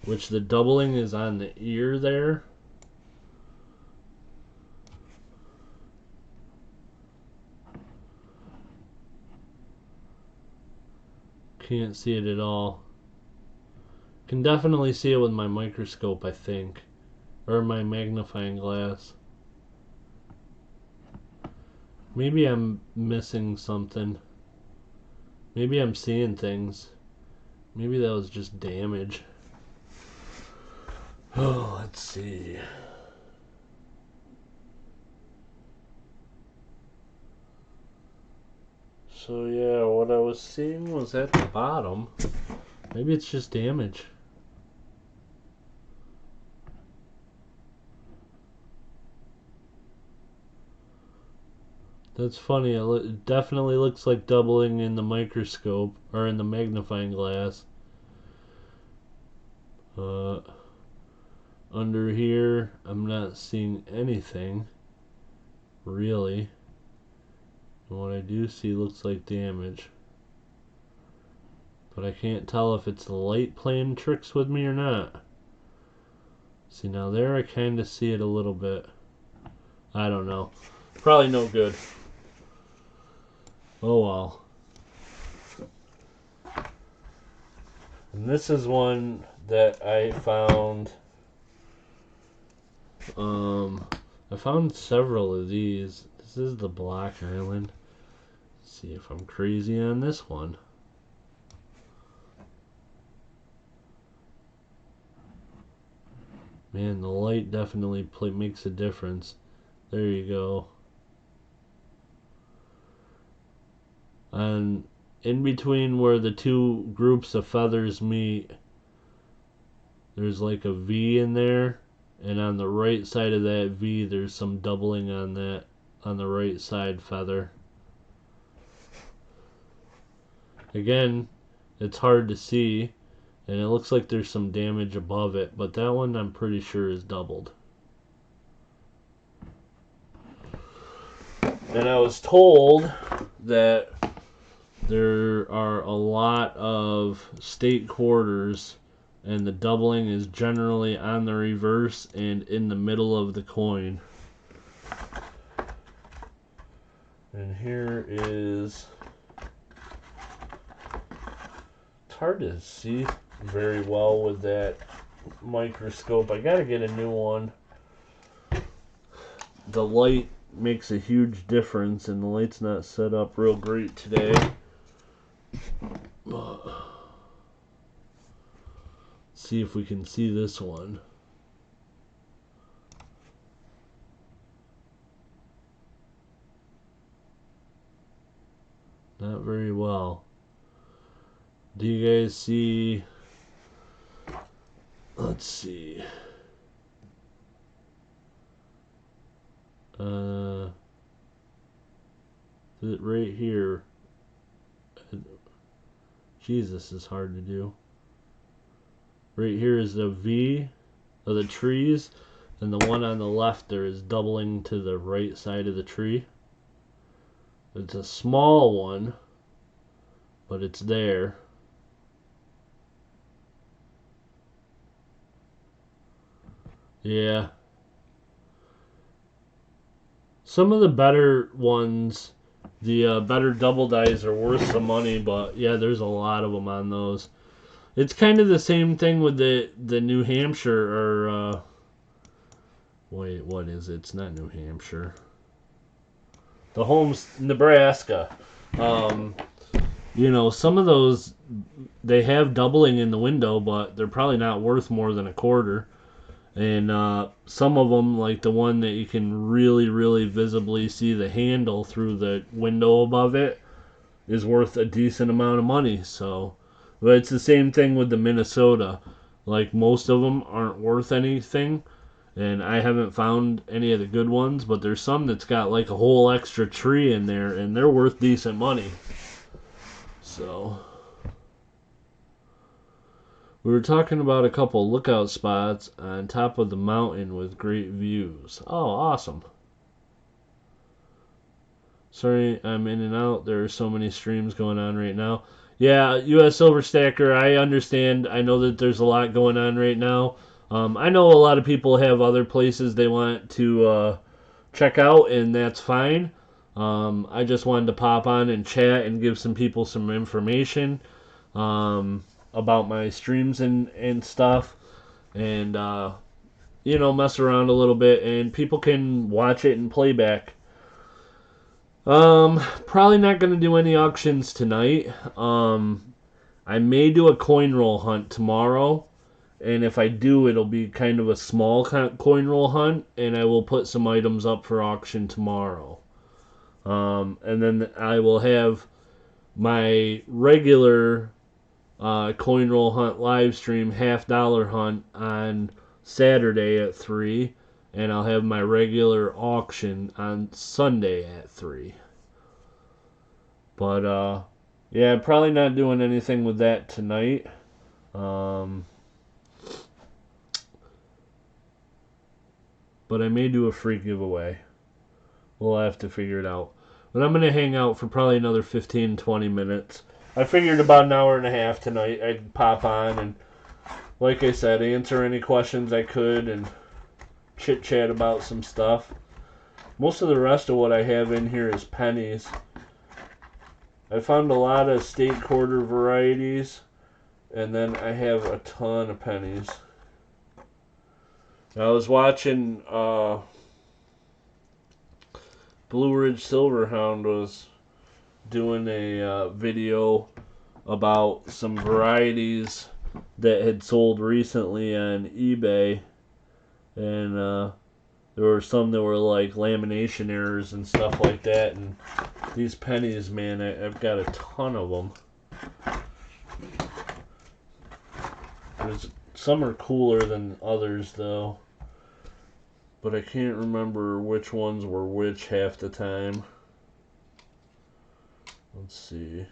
which the doubling is on the ear there. Can't see it at all. Can definitely see it with my microscope, I think, or my magnifying glass. Maybe I'm missing something. Maybe I'm seeing things. Maybe that was just damage. Oh, let's see. So yeah, what I was seeing was at the bottom. Maybe it's just damage. That's funny. It definitely looks like doubling in the microscope or in the magnifying glass. Under here, I'm not seeing anything really. And what I do see looks like damage. But I can't tell if it's the light playing tricks with me or not. See, now there I kind of see it a little bit. I don't know. Probably no good. Oh well. And this is one that I found. I found several of these. This is the Black Island. Let's see if I'm crazy on this one. Man, the light definitely makes a difference. There you go. And in between where the two groups of feathers meet, there's like a V in there, and on the right side of that V there's some doubling on that, on the right side feather. Again, it's hard to see, and it looks like there's some damage above it, but that one I'm pretty sure is doubled. And I was told that there are a lot of state quarters, and the doubling is generally on the reverse and in the middle of the coin. And here is, it's hard to see very well with that microscope. I gotta get a new one. The light makes a huge difference, and the light's not set up real great today. See if we can see this one. Not very well. Do you guys see? Let's see. Is it right here? Jesus, is hard to do. Right here is the V of the trees, and the one on the left there is doubling to the right side of the tree. It's a small one, but it's there. Yeah. Some of the better ones, the better double dies are worth some money, but yeah, there's a lot of them on those. It's kind of the same thing with the New Hampshire, or wait, what is it? It's not New Hampshire. the homes, Nebraska. Some of those, they have doubling in the window, but they're probably not worth more than a quarter. And some of them, like the one that you can really, really visibly see the handle through the window above it, is worth a decent amount of money. So, but it's the same thing with the Minnesota. Like most of them aren't worth anything, and I haven't found any of the good ones. But there's some that's got like a whole extra tree in there, and they're worth decent money. So, we were talking about a couple lookout spots on top of the mountain with great views. Oh, awesome. Sorry, I'm in and out. There are so many streams going on right now. Yeah, US Silver Stacker, I understand. I know that there's a lot going on right now. I know a lot of people have other places they want to check out, and that's fine. I just wanted to pop on and chat and give some people some information about my streams and stuff. And, mess around a little bit, and people can watch it and playback. Probably not going to do any auctions tonight. I may do a coin roll hunt tomorrow, and if I do, it'll be kind of a small coin roll hunt, and I will put some items up for auction tomorrow. And then I will have my regular coin roll hunt live stream, $50 hunt, on Saturday at 3. And I'll have my regular auction on Sunday at 3. But, yeah, probably not doing anything with that tonight. But I may do a free giveaway. We'll have to figure it out. But I'm going to hang out for probably another 15-20 minutes. I figured about an hour and a half tonight I'd pop on and, like I said, answer any questions I could and chit-chat about some stuff. Most of the rest of what I have in here is pennies. I found a lot of state quarter varieties, and then I have a ton of pennies. I was watching Blue Ridge Silverhound was doing a video about some varieties that had sold recently on eBay, and there were some that were like lamination errors and stuff like that, and these pennies, man, I've got a ton of them. Some are cooler than others, though, but I can't remember which ones were which half the time. Let's see.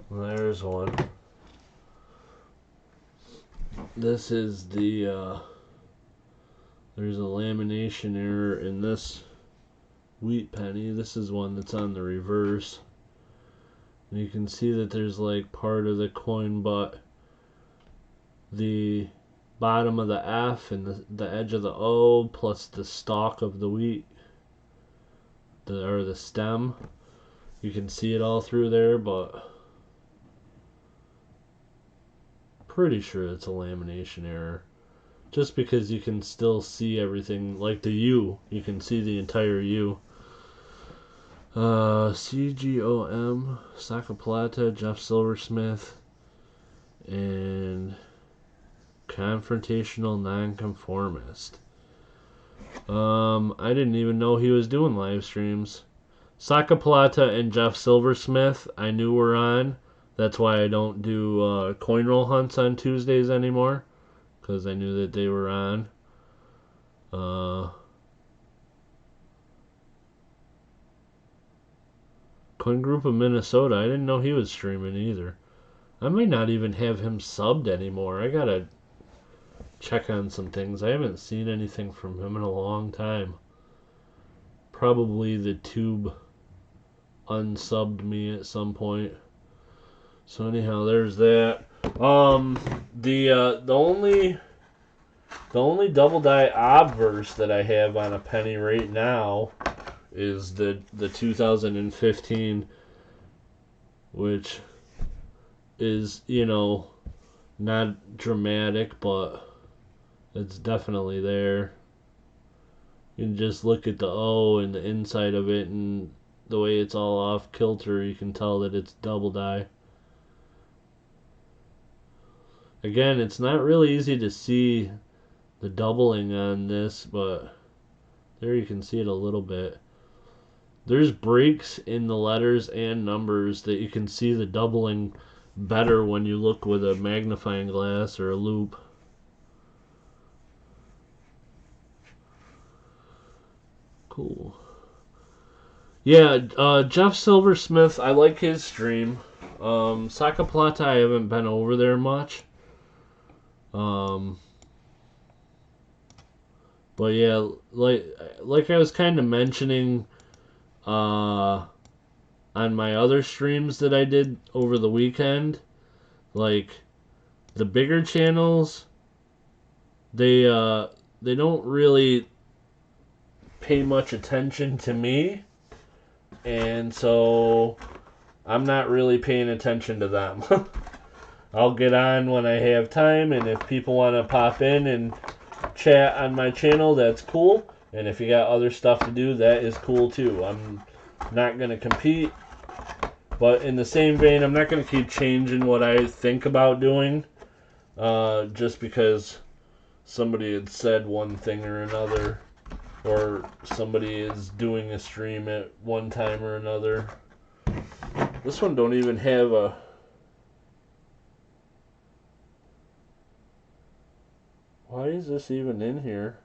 There's one. This is the, there's a lamination error in this wheat penny. This is one that's on the reverse. And you can see that there's like part of the coin butt, the bottom of the F and the edge of the O, plus the stalk of the wheat, or the stem. You can see it all through there, but pretty sure it's a lamination error. Just because you can still see everything, like the U, you can see the entire U. CGOM, Sacaplata, Jeff Silversmith, and Confrontational Nonconformist. I didn't even know he was doing live streams. Sacaplata and Jeff Silversmith, I knew were on. That's why I don't do coin roll hunts on Tuesdays anymore, because I knew that they were on. Coin Group of Minnesota, I didn't know he was streaming either. I might not even have him subbed anymore. I gotta check on some things. I haven't seen anything from him in a long time. Probably the tube unsubbed me at some point. So anyhow, there's that. The only double die obverse that I have on a penny right now is the 2015, which is, not dramatic, but it's definitely there. You can just look at the O and the inside of it, and the way it's all off kilter, you can tell that it's double die. Again, it's not really easy to see the doubling on this, but there you can see it a little bit. There's breaks in the letters and numbers that you can see the doubling better when you look with a magnifying glass or a loupe. Cool. Yeah, Jeff Silversmith, I like his stream. Saca Plata, I haven't been over there much. But yeah, like I was kind of mentioning on my other streams that I did over the weekend, like the bigger channels, they don't really pay much attention to me, and so I'm not really paying attention to them. I'll get on when I have time, and if people want to pop in and chat on my channel, that's cool. And if you got other stuff to do, that is cool too. I'm not going to compete, but in the same vein, I'm not going to keep changing what I think about doing just because somebody had said one thing or another, or somebody is doing a stream at one time or another. This one don't even have a... Why is this even in here?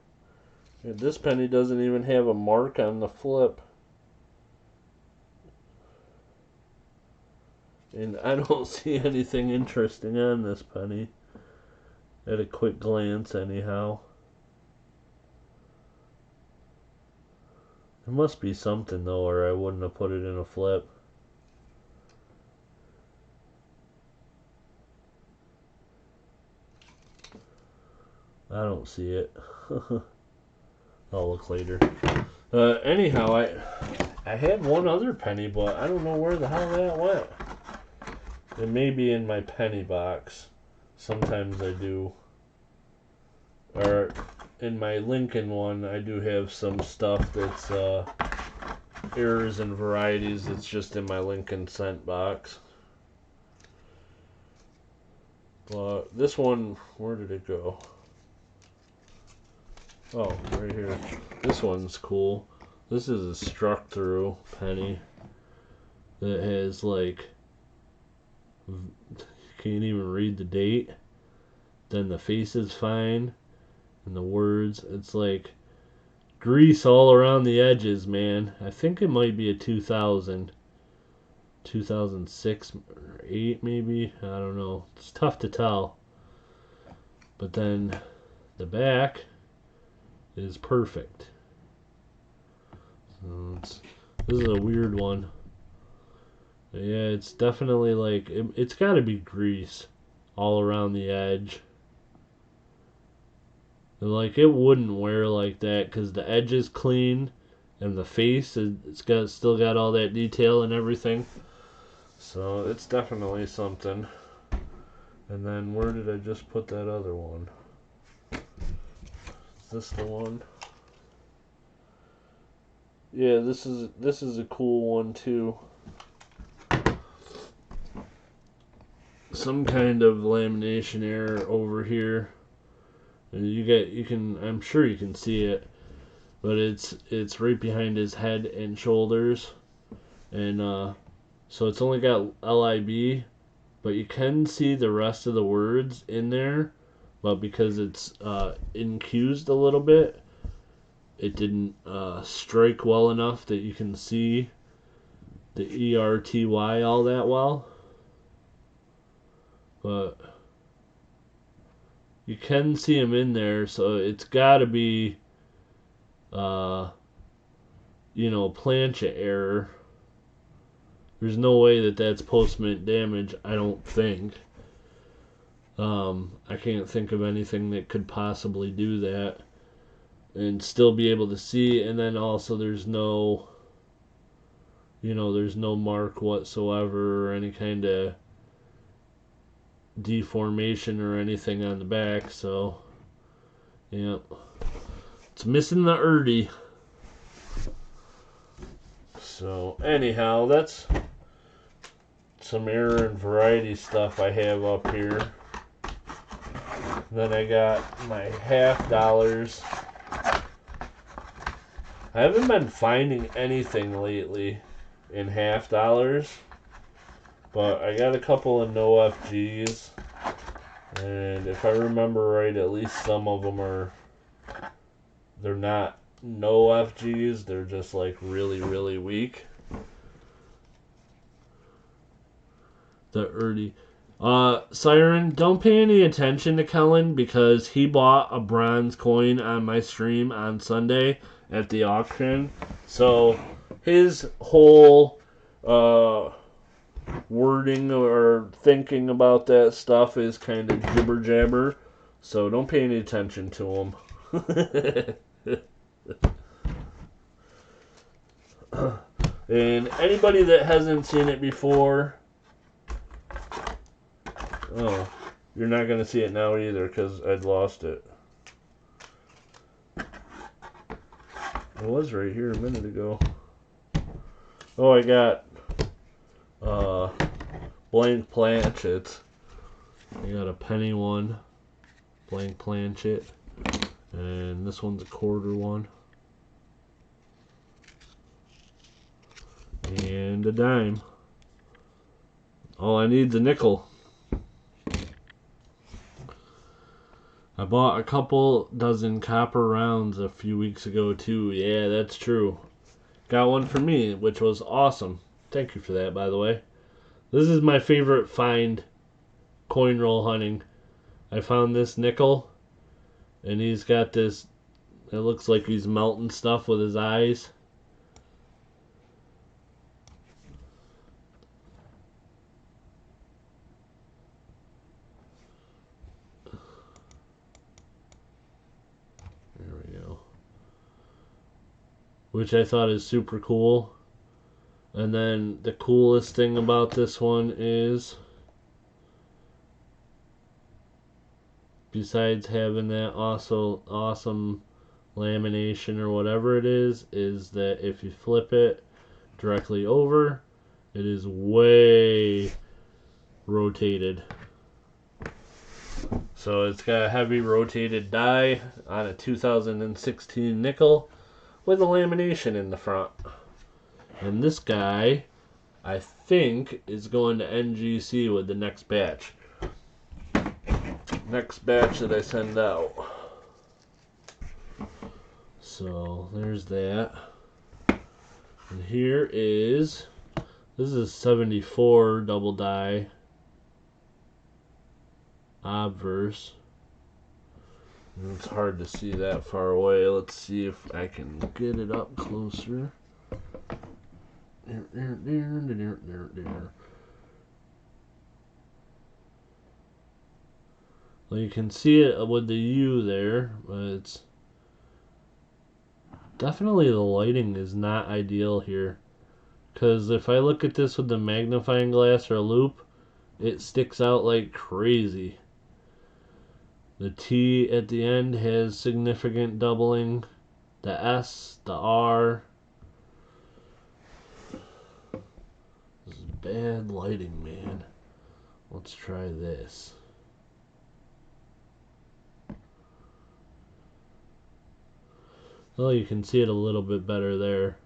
This penny doesn't even have a mark on the flip. And I don't see anything interesting on this penny. At a quick glance, anyhow. There must be something, though, or I wouldn't have put it in a flip. I don't see it. I'll look later. Anyhow, I had one other penny, but I don't know where the hell that went. It may be in my penny box. Sometimes I do. Or in my Lincoln one, I do have some stuff that's errors and varieties. It's just in my Lincoln cent box. But this one, where did it go? Oh, right here. This one's cool. This is a struck through penny that has like, can't even read the date. Then the face is fine, and the words, it's like grease all around the edges, man. I think it might be a 2006 or 8 maybe. I don't know. It's tough to tell. But then the back is perfect. So this is a weird one. Yeah, it's definitely like, it's got to be grease all around the edge. Like, it wouldn't wear like that because the edge is clean and the face, still got all that detail and everything. So it's definitely something. And then where did I just put that other one? Is this the one? Yeah, this is a cool one too. Some kind of lamination error over here. And I'm sure you can see it, but it's right behind his head and shoulders, and so it's only got LIB, but you can see the rest of the words in there, but because it's incused a little bit, it didn't strike well enough that you can see the ERTY all that well, but you can see him in there, so it's got to be, plancha error. There's no way that that's post-mint damage, I don't think. I can't think of anything that could possibly do that and still be able to see. And then also there's no, there's no mark whatsoever or any kind of deformation or anything on the back. So, yeah, it's missing the Erdy. So anyhow, that's some error and variety stuff I have up here. Then I got my $50. I haven't been finding anything lately in $50, but I got a couple of no FGs, and if I remember right, at least some of them they're not no FGs, they're just like really, really weak. The Erdy. Siren, don't pay any attention to Kellen because he bought a bronze coin on my stream on Sunday at the auction. So his whole wording or thinking about that stuff is kind of jibber jabber. So don't pay any attention to him. And anybody that hasn't seen it before, oh, you're not going to see it now either because I'd lost it. It was right here a minute ago. Oh, I got blank planchets. I got a penny one, blank planchet, and this one's a quarter one. And a dime. All I need is a nickel. I bought a couple dozen copper rounds a few weeks ago too. Yeah, that's true. Got one for me, which was awesome. Thank you for that, by the way. This is my favorite find coin roll hunting. I found this nickel, and he's got this, it looks like he's melting stuff with his eyes. There we go. Which I thought is super cool. And then the coolest thing about this one is, besides having that awesome lamination or whatever it is that if you flip it directly over, it is way rotated. So it's got a heavy rotated die on a 2016 nickel with a lamination in the front. And this guy, I think, is going to NGC with the next batch. Next batch that I send out. So there's that. And here is, this is 74 double die obverse. And it's hard to see that far away. Let's see if I can get it up closer. Well, you can see it with the U there, but it's definitely, the lighting is not ideal here. Because if I look at this with the magnifying glass or a loop, it sticks out like crazy. The T at the end has significant doubling. The S, the R. This is bad lighting, man. Let's try this. Well, you can see it a little bit better there.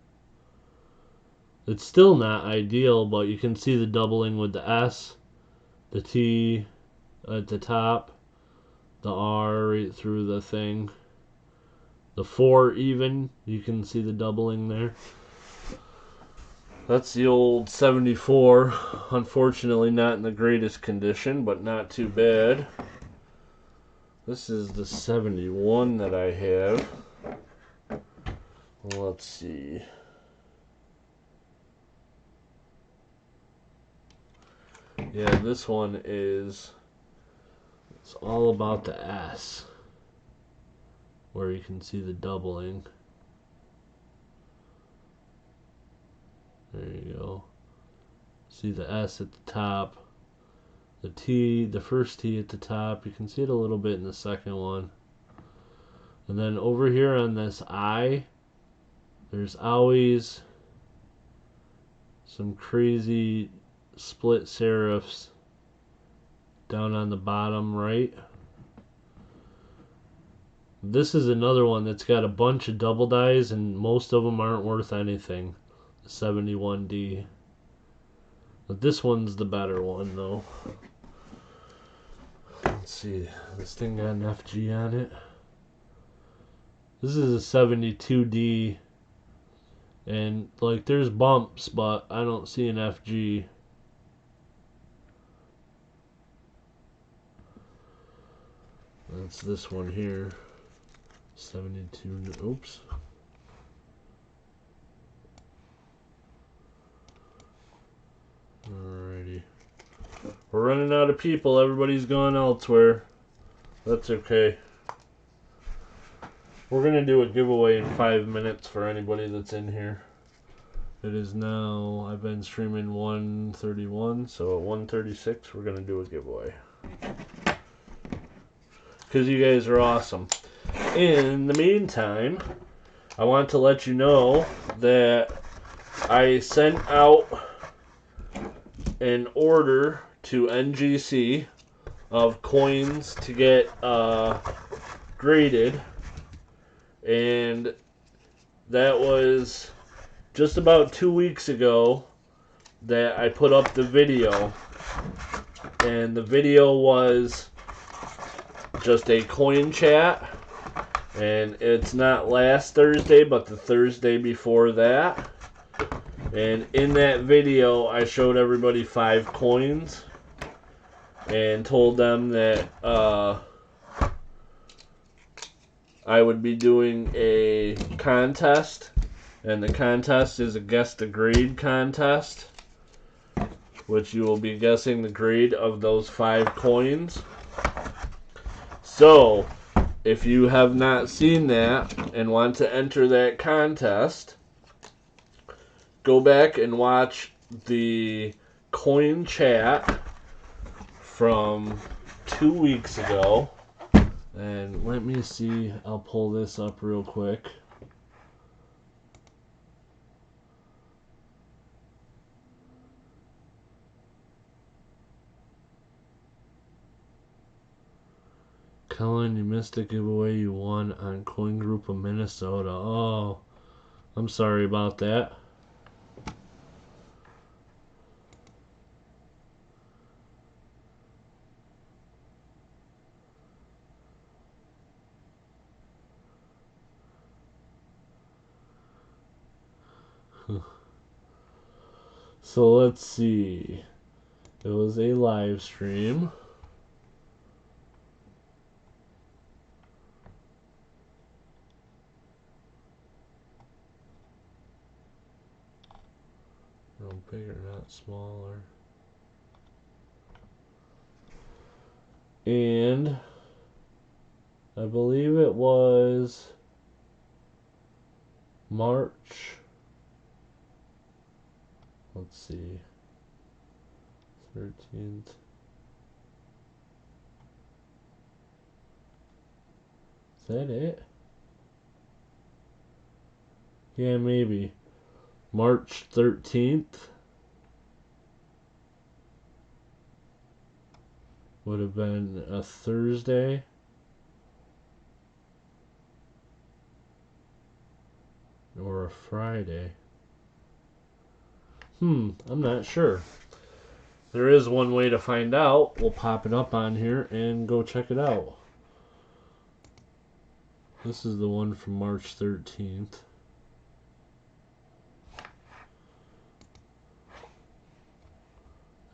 It's still not ideal, but you can see the doubling with the S, the T at the top, the R right through the thing. The 4 even, you can see the doubling there. That's the old 74. Unfortunately not in the greatest condition, but not too bad. This is the 71 that I have. Let's see. Yeah, this one is, it's all about the S, where you can see the doubling. There you go. See the S at the top. The T, the first T at the top. You can see it a little bit in the second one. And then over here on this I, there's always some crazy split serifs down on the bottom right. This is another one that's got a bunch of double dyes, and most of them aren't worth anything. The 71D. But this one's the better one, though. Let's see. This thing got an FG on it. This is a 72D. And, like, there's bumps, but I don't see an FG. That's this one here. 72. Oops. Alrighty. We're running out of people. Everybody's gone elsewhere. That's okay. We're going to do a giveaway in 5 minutes for anybody that's in here. It is now, I've been streaming 1:31, so at 1:36 we're going to do a giveaway. Because you guys are awesome. In the meantime, I want to let you know that I sent out an order to NGC of coins to get graded, and that was just about 2 weeks ago that I put up the video, and the video was just a coin chat, and it's not last Thursday but the Thursday before that. And in that video, I showed everybody 5 coins and told them that I would be doing a contest, and the contest is a guess the grade contest, which you will be guessing the grade of those 5 coins. So, if you have not seen that and want to enter that contest, go back and watch the coin chat from 2 weeks ago. And let me see, I'll pull this up real quick. Colin, you missed a giveaway you won on Coin Group of Minnesota. Oh, I'm sorry about that. So let's see. It was a live stream. No bigger, not smaller. And I believe it was March. Let's see. 13th. Is that it? Yeah, maybe. March 13th would have been a Thursday. Or a Friday. I'm not sure. There is one way to find out. We'll pop it up on here and go check it out. This is the one from March 13th.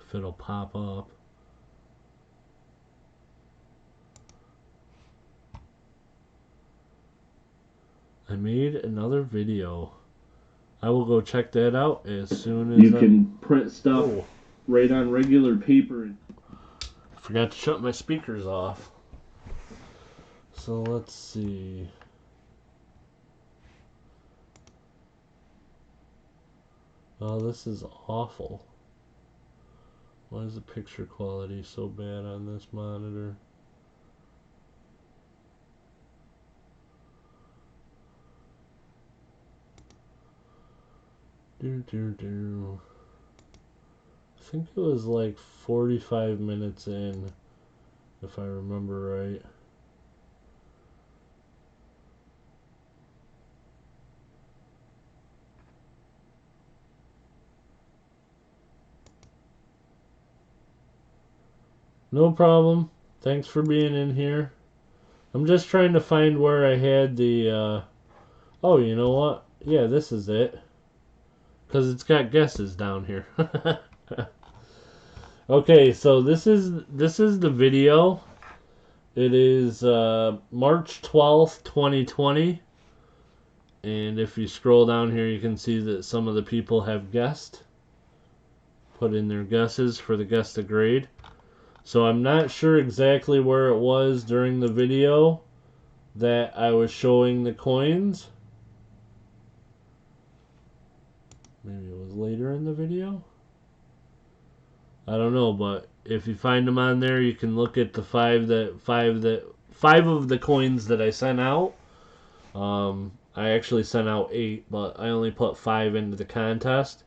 If it'll pop up. I made another video. I will go check that out as soon as you can print stuff write on regular paper. I forgot to shut my speakers off. So let's see. Oh, this is awful. Why is the picture quality so bad on this monitor? I think it was like 45 minutes in, if I remember right. No problem. Thanks for being in here. I'm just trying to find where I had the, oh, you know what? Yeah, this is it. Because it's got guesses down here. Okay, so this is the video. It is March 12th, 2020. And if you scroll down here, you can see that some of the people have guessed. Put in their guesses for the guess to grade. So I'm not sure exactly where it was during the video that I was showing the coins. Maybe it was later in the video. I don't know, but if you find them on there, you can look at the five of the coins that I sent out. I actually sent out 8, but I only put 5 into the contest.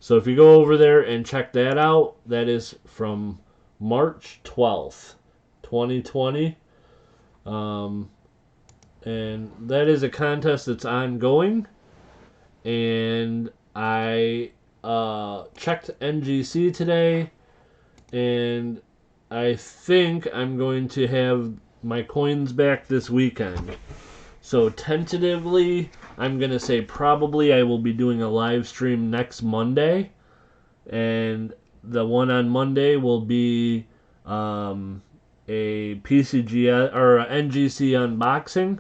So if you go over there and check that out, that is from March 12th, 2020. And that is a contest that's ongoing. And I checked NGC today, and I think I'm going to have my coins back this weekend. So tentatively, I'm going to say probably I will be doing a live stream next Monday. And the one on Monday will be a PCG or a NGC unboxing.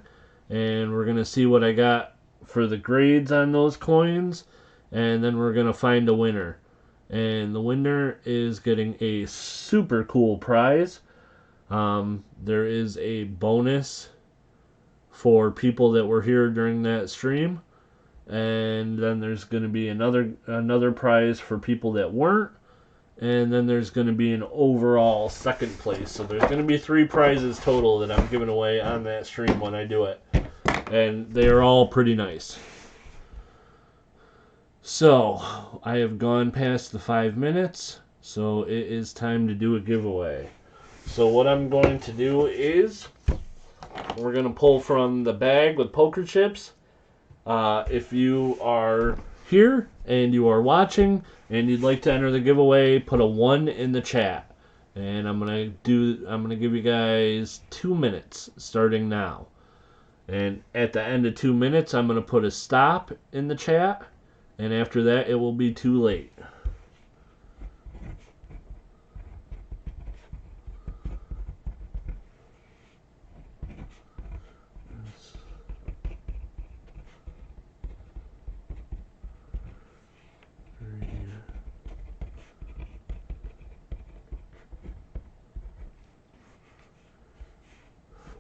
And we're going to see what I got for the grades on those coins. And then we're going to find a winner. And the winner is getting a super cool prize. There is a bonus for people that were here during that stream, and then there's going to be another prize for people that weren't, and then there's going to be an overall second place. So there's going to be 3 prizes total that I'm giving away on that stream when I do it, and they are all pretty nice. So I have gone past the 5 minutes, so it is time to do a giveaway. So what I'm going to do is we're going to pull from the bag with poker chips. If you are here and you are watching and you'd like to enter the giveaway, put a 1 in the chat. And I'm going to give you guys 2 minutes starting now. And at the end of 2 minutes, I'm going to put a stop in the chat. And after that, it will be too late.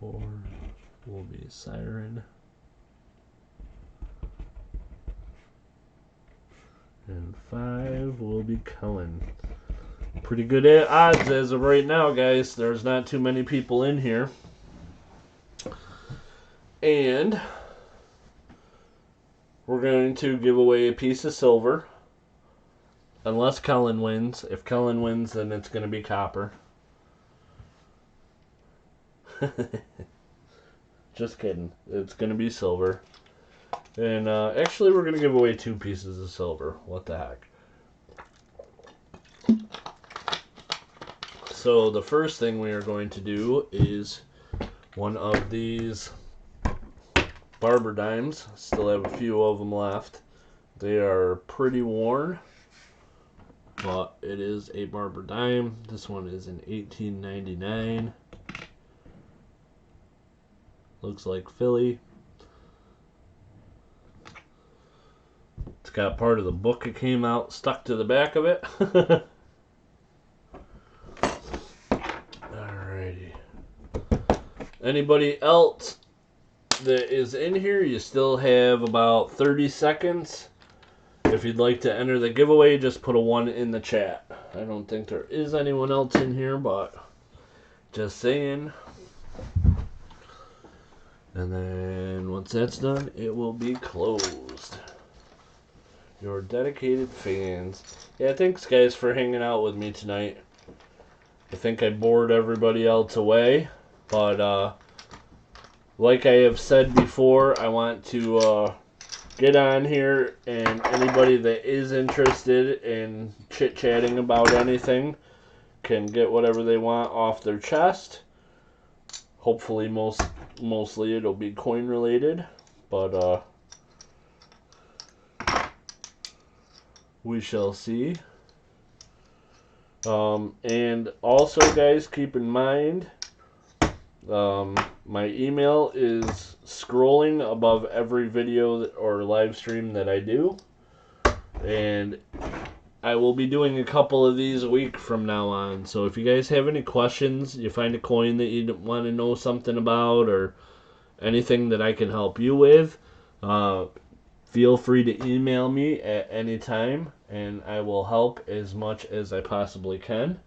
Four will be Siren. And 5 will be Cullen. Pretty good odds as of right now, guys. There's not too many people in here. And we're going to give away a piece of silver. Unless Cullen wins. If Cullen wins, then it's going to be copper. Just kidding. It's going to be silver. And actually, we're going to give away 2 pieces of silver. What the heck. So the first thing we are going to do is one of these barber dimes. Still have a few of them left. They are pretty worn, but it is a barber dime. This one is in 1899. Looks like Philly. It's got part of the book that came out stuck to the back of it. Anybody else that is in here, you still have about 30 seconds. If you'd like to enter the giveaway, just put a 1 in the chat. I don't think there is anyone else in here, but just saying. And then once that's done, it will be closed. Your dedicated fans. Yeah, thanks guys for hanging out with me tonight. I think I bored everybody else away, but like I have said before, I want to get on here, and anybody that is interested in chit-chatting about anything can get whatever they want off their chest. Hopefully mostly it'll be coin related, but we shall see. And also guys, keep in mind, my email is scrolling above every video or live stream that I do, and I will be doing a couple of these a week from now on. So if you guys have any questions, you find a coin that you want to know something about, or anything that I can help you with, feel free to email me at any time, and I will help as much as I possibly can.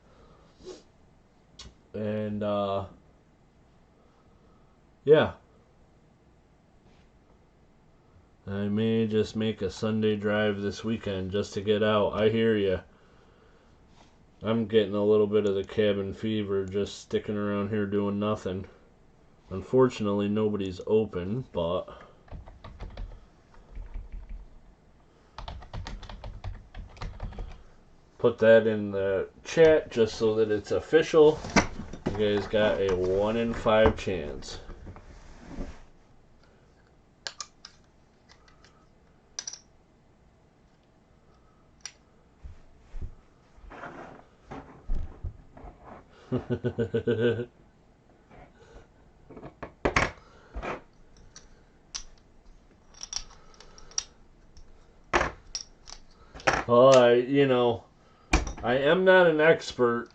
And yeah, I may just make a Sunday drive this weekend just to get out. I hear you. I'm getting a little bit of the cabin fever just sticking around here doing nothing. Unfortunately, nobody's open, but put that in the chat just so that it's official. You guys got a 1 in 5 chance. Well, I am not an expert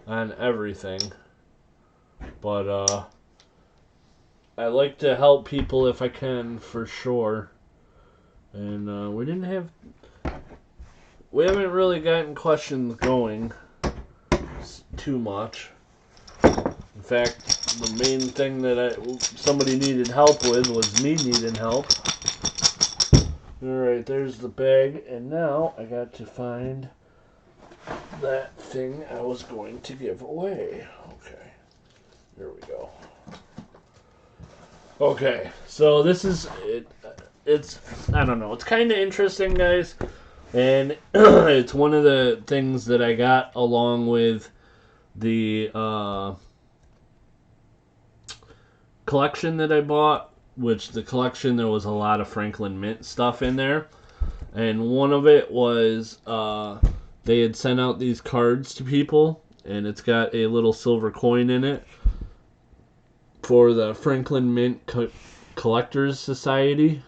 on everything, but I like to help people if I can, for sure. And we haven't really gotten questions going too much. In fact, the main thing that somebody needed help with was me needing help. Alright, there's the bag, and now I got to find that thing I was going to give away. Okay, there we go. Okay, so this is it. It's, I don't know, it's kind of interesting, guys, and it's one of the things that I got along with the collection that I bought. Which the collection, there was a lot of Franklin Mint stuff in there, and one of it was they had sent out these cards to people, and it's got a little silver coin in it for the Franklin Mint Collectors Society.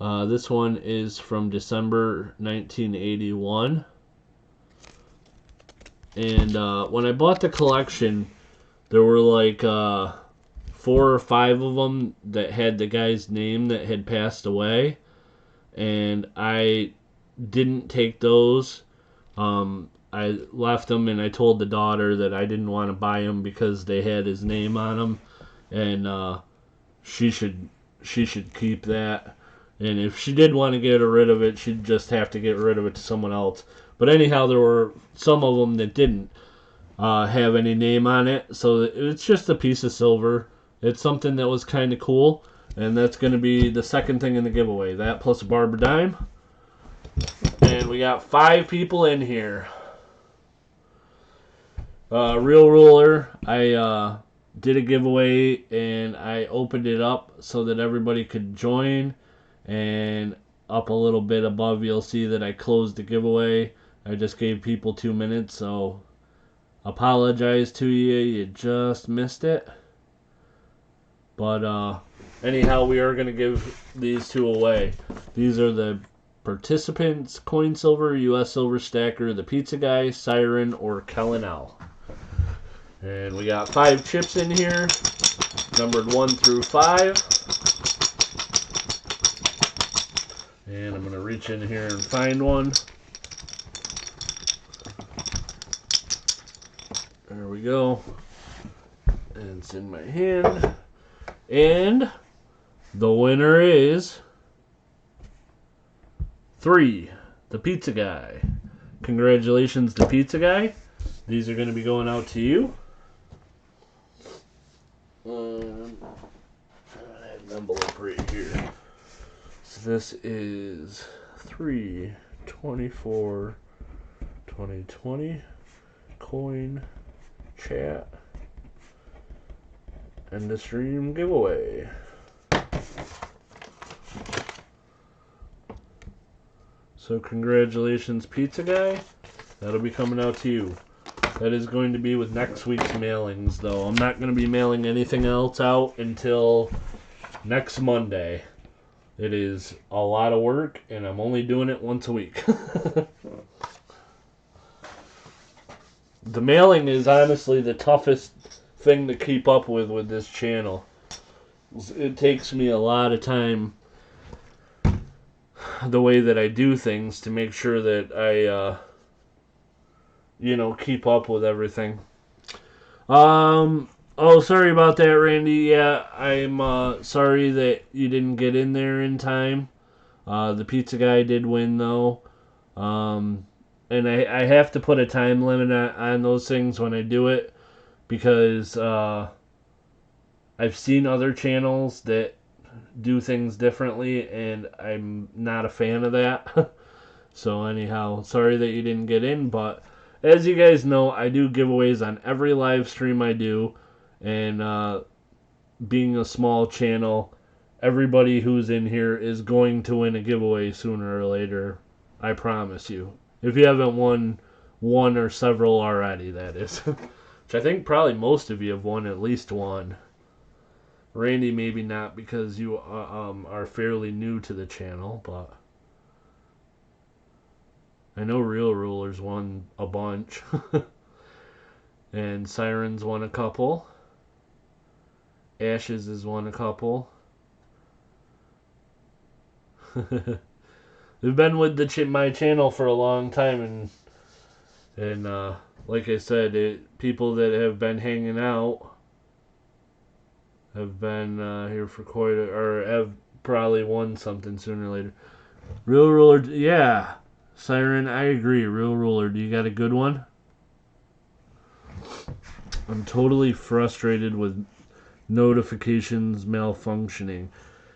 This one is from December 1981, and when I bought the collection, there were like 4 or 5 of them that had the guy's name that had passed away, and I didn't take those. I left them, and I told the daughter that I didn't want to buy them because they had his name on them, and she should keep that. And if she did want to get rid of it, she'd just have to get rid of it to someone else. But anyhow, there were some of them that didn't have any name on it, so it's just a piece of silver. It's something that was kind of cool, and that's going to be the second thing in the giveaway. That plus a barber dime. And we got 5 people in here. Real Ruler, I did a giveaway, and I opened it up so that everybody could join. And up a little bit above, you'll see that I closed the giveaway. I just gave people 2 minutes, so apologize to you. You just missed it. But anyhow, we are going to give these 2 away. These are the participants: Coin Silver, U.S. Silver Stacker, the Pizza Guy, Siren, or Kellen L. And we got 5 chips in here, numbered 1 through 5. And I'm going to reach in here and find one. There we go. And it's in my hand. And the winner is 3, the pizza guy. Congratulations, the pizza guy. These are going to be going out to you. I have an envelope right here. So this is 3/24/2020 coin chat and the stream giveaway. So congratulations, pizza guy. That'll be coming out to you. That is going to be with next week's mailings, though. I'm not going to be mailing anything else out until next Monday. It is a lot of work, and I'm only doing it once a week. The mailing is honestly the toughest thing to keep up with this channel. It takes me a lot of time, the way that I do things, to make sure that I keep up with everything. Oh, sorry about that, Randy. Yeah, I'm sorry that you didn't get in there in time. The pizza guy did win, though. And I have to put a time limit on those things when I do it, because I've seen other channels that do things differently, and I'm not a fan of that. So anyhow, sorry that you didn't get in, but as you guys know, I do giveaways on every live stream I do, and being a small channel, everybody who's in here is going to win a giveaway sooner or later. I promise you. If you haven't won one or several already, that is. Which I think probably most of you have won at least one. Randy, maybe not, because you are fairly new to the channel, but I know Real Rulers won a bunch. And Sirens won a couple. Ashes has won a couple. They've been with my channel for a long time, and like I said, people that have been hanging out have been here for or have probably won something sooner or later. Real Ruler, yeah. Siren, I agree. Real Ruler, do you got a good one? I'm totally frustrated with notifications malfunctioning.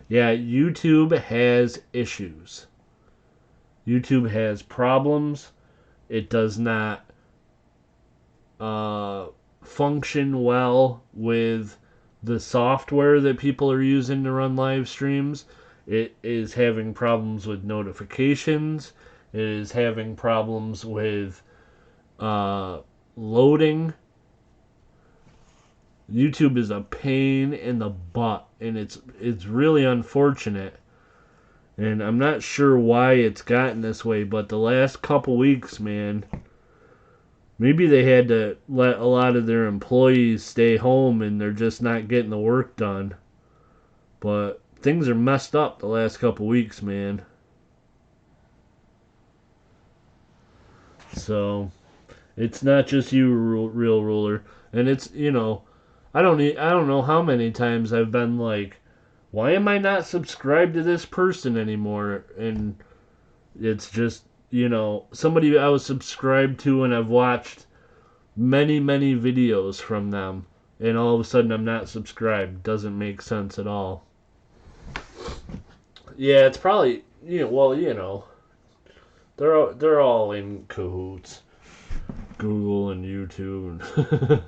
Yeah, YouTube has issues. YouTube has problems. It does not function well with the software that people are using to run live streams. It is having problems with notifications. It is having problems with loading. YouTube is a pain in the butt, and it's really unfortunate. And I'm not sure why it's gotten this way, but the last couple weeks, man, maybe they had to let a lot of their employees stay home and they're just not getting the work done. But things are messed up the last couple weeks, man. So it's not just you, Real Ruler. And it's, I don't know how many times I've been like, why am I not subscribed to this person anymore? And it's just, somebody I was subscribed to, and I've watched many, many videos from them, and all of a sudden I'm not subscribed. Doesn't make sense at all. Yeah, it's probably, they're all in cahoots. Google and YouTube.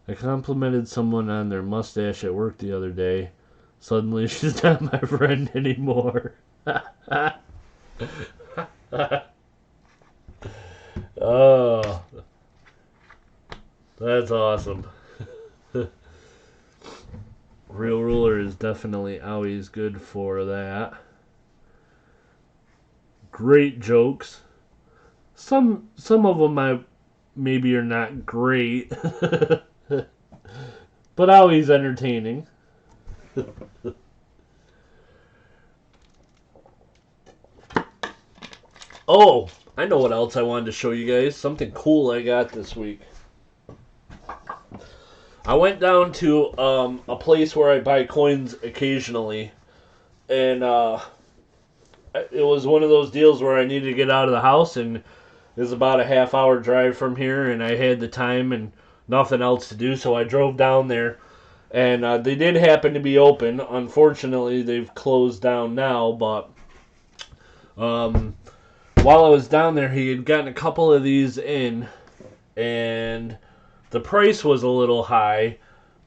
I complimented someone on their mustache at work the other day. Suddenly she's not my friend anymore. Oh, that's awesome. Real Ruler is definitely always good for that. Great jokes. Some of them maybe are not great, but always entertaining. Oh, I know what else I wanted to show you guys. Something cool I got this week. I went down to a place where I buy coins occasionally, and it was one of those deals where I needed to get out of the house, and it was about a half-hour drive from here, and I had the time and nothing else to do, so I drove down there, and they did happen to be open. Unfortunately, they've closed down now, but while I was down there, he had gotten a couple of these in, and the price was a little high,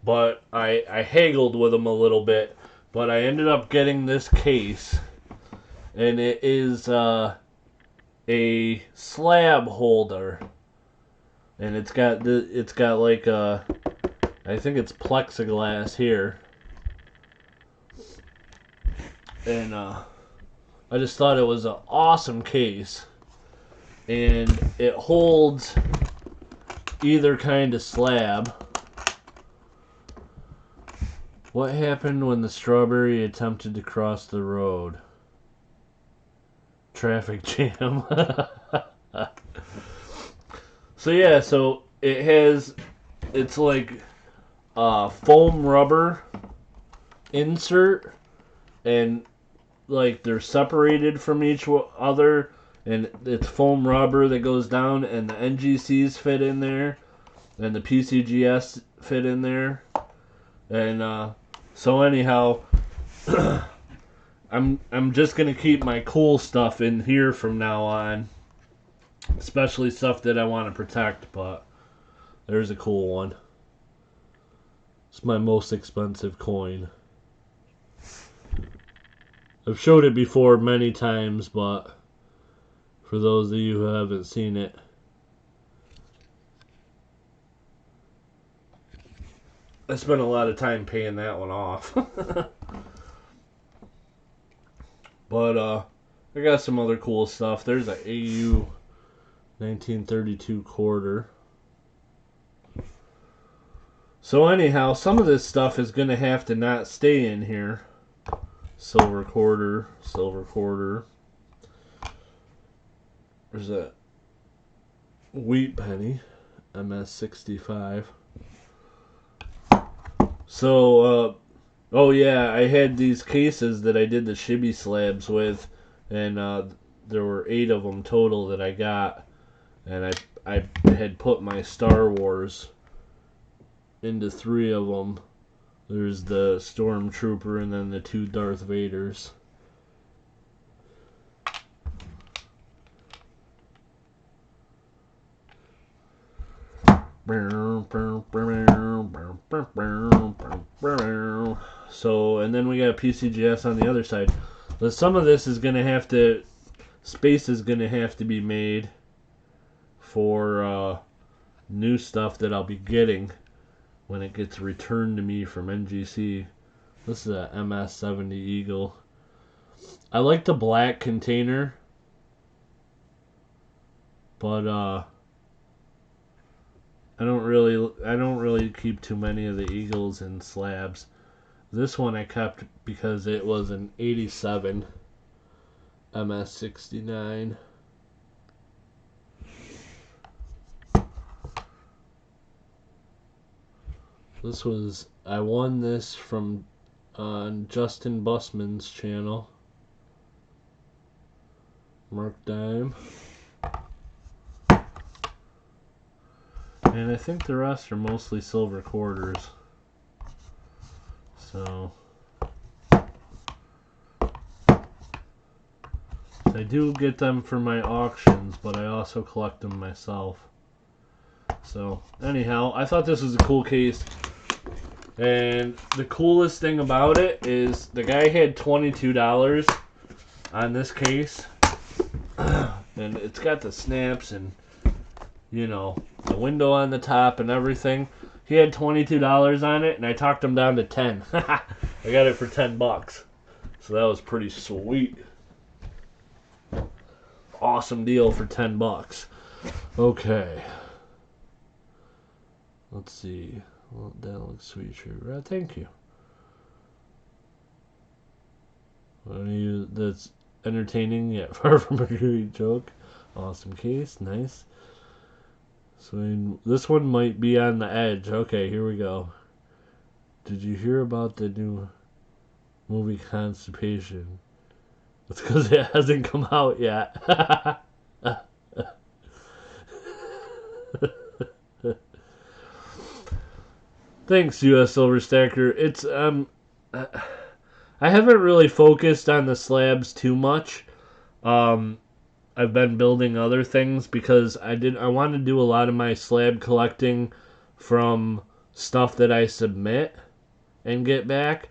but I haggled with him a little bit, but I ended up getting this case, and it is a slab holder, and it's got like a, I think it's plexiglass here, and I just thought it was an awesome case, and it holds either kind of slab. What happened when the strawberry attempted to cross the road? Traffic jam. So yeah, so it's like foam rubber insert, and like they're separated from each other, and it's foam rubber that goes down, and the NGCs fit in there, and the PCGS fit in there, and so anyhow, I'm just gonna keep my cool stuff in here from now on, especially stuff that I want to protect. But there's a cool one. It's my most expensive coin. I've showed it before many times, but for those of you who haven't seen it, I spent a lot of time paying that one off. But I got some other cool stuff. There's a AU 1932 quarter. So anyhow, some of this stuff is going to have to not stay in here. Silver quarter, silver quarter. There's a wheat penny, MS65. So, oh yeah, I had these cases that I did the shibby slabs with, and there were 8 of them total that I got, and I had put my Star Wars into 3 of them. There's the Stormtrooper and then the 2 Darth Vaders. So, and then we got PCGS on the other side. But some of this is going to have to, space is going to have to be made for new stuff that I'll be getting when it gets returned to me from NGC. This is a MS-70 Eagle. I like the black container, but I don't really keep too many of the Eagles in slabs. This one I kept because it was an 87 MS-69. This was, I won this from Justin Bussman's channel. Mark Dime. And I think the rest are mostly silver quarters. So I do get them for my auctions, but I also collect them myself. So anyhow, I thought this was a cool case. And the coolest thing about it is the guy had $22 on this case. And it's got the snaps and, you know, the window on the top and everything. He had $22 on it, and I talked him down to 10. I got it for $10. So that was pretty sweet. Awesome deal for $10. Okay. Let's see. Well, that looks sweet, Shibby Rob. Thank you. That's entertaining yet far from a great joke. Awesome case. Nice. So this one might be on the edge. Okay, here we go. Did you hear about the new movie Constipation? It's because it hasn't come out yet. Thanks, U.S. Silver Stacker. It's I haven't really focused on the slabs too much. I've been building other things because I want to do a lot of my slab collecting from stuff that I submit and get back.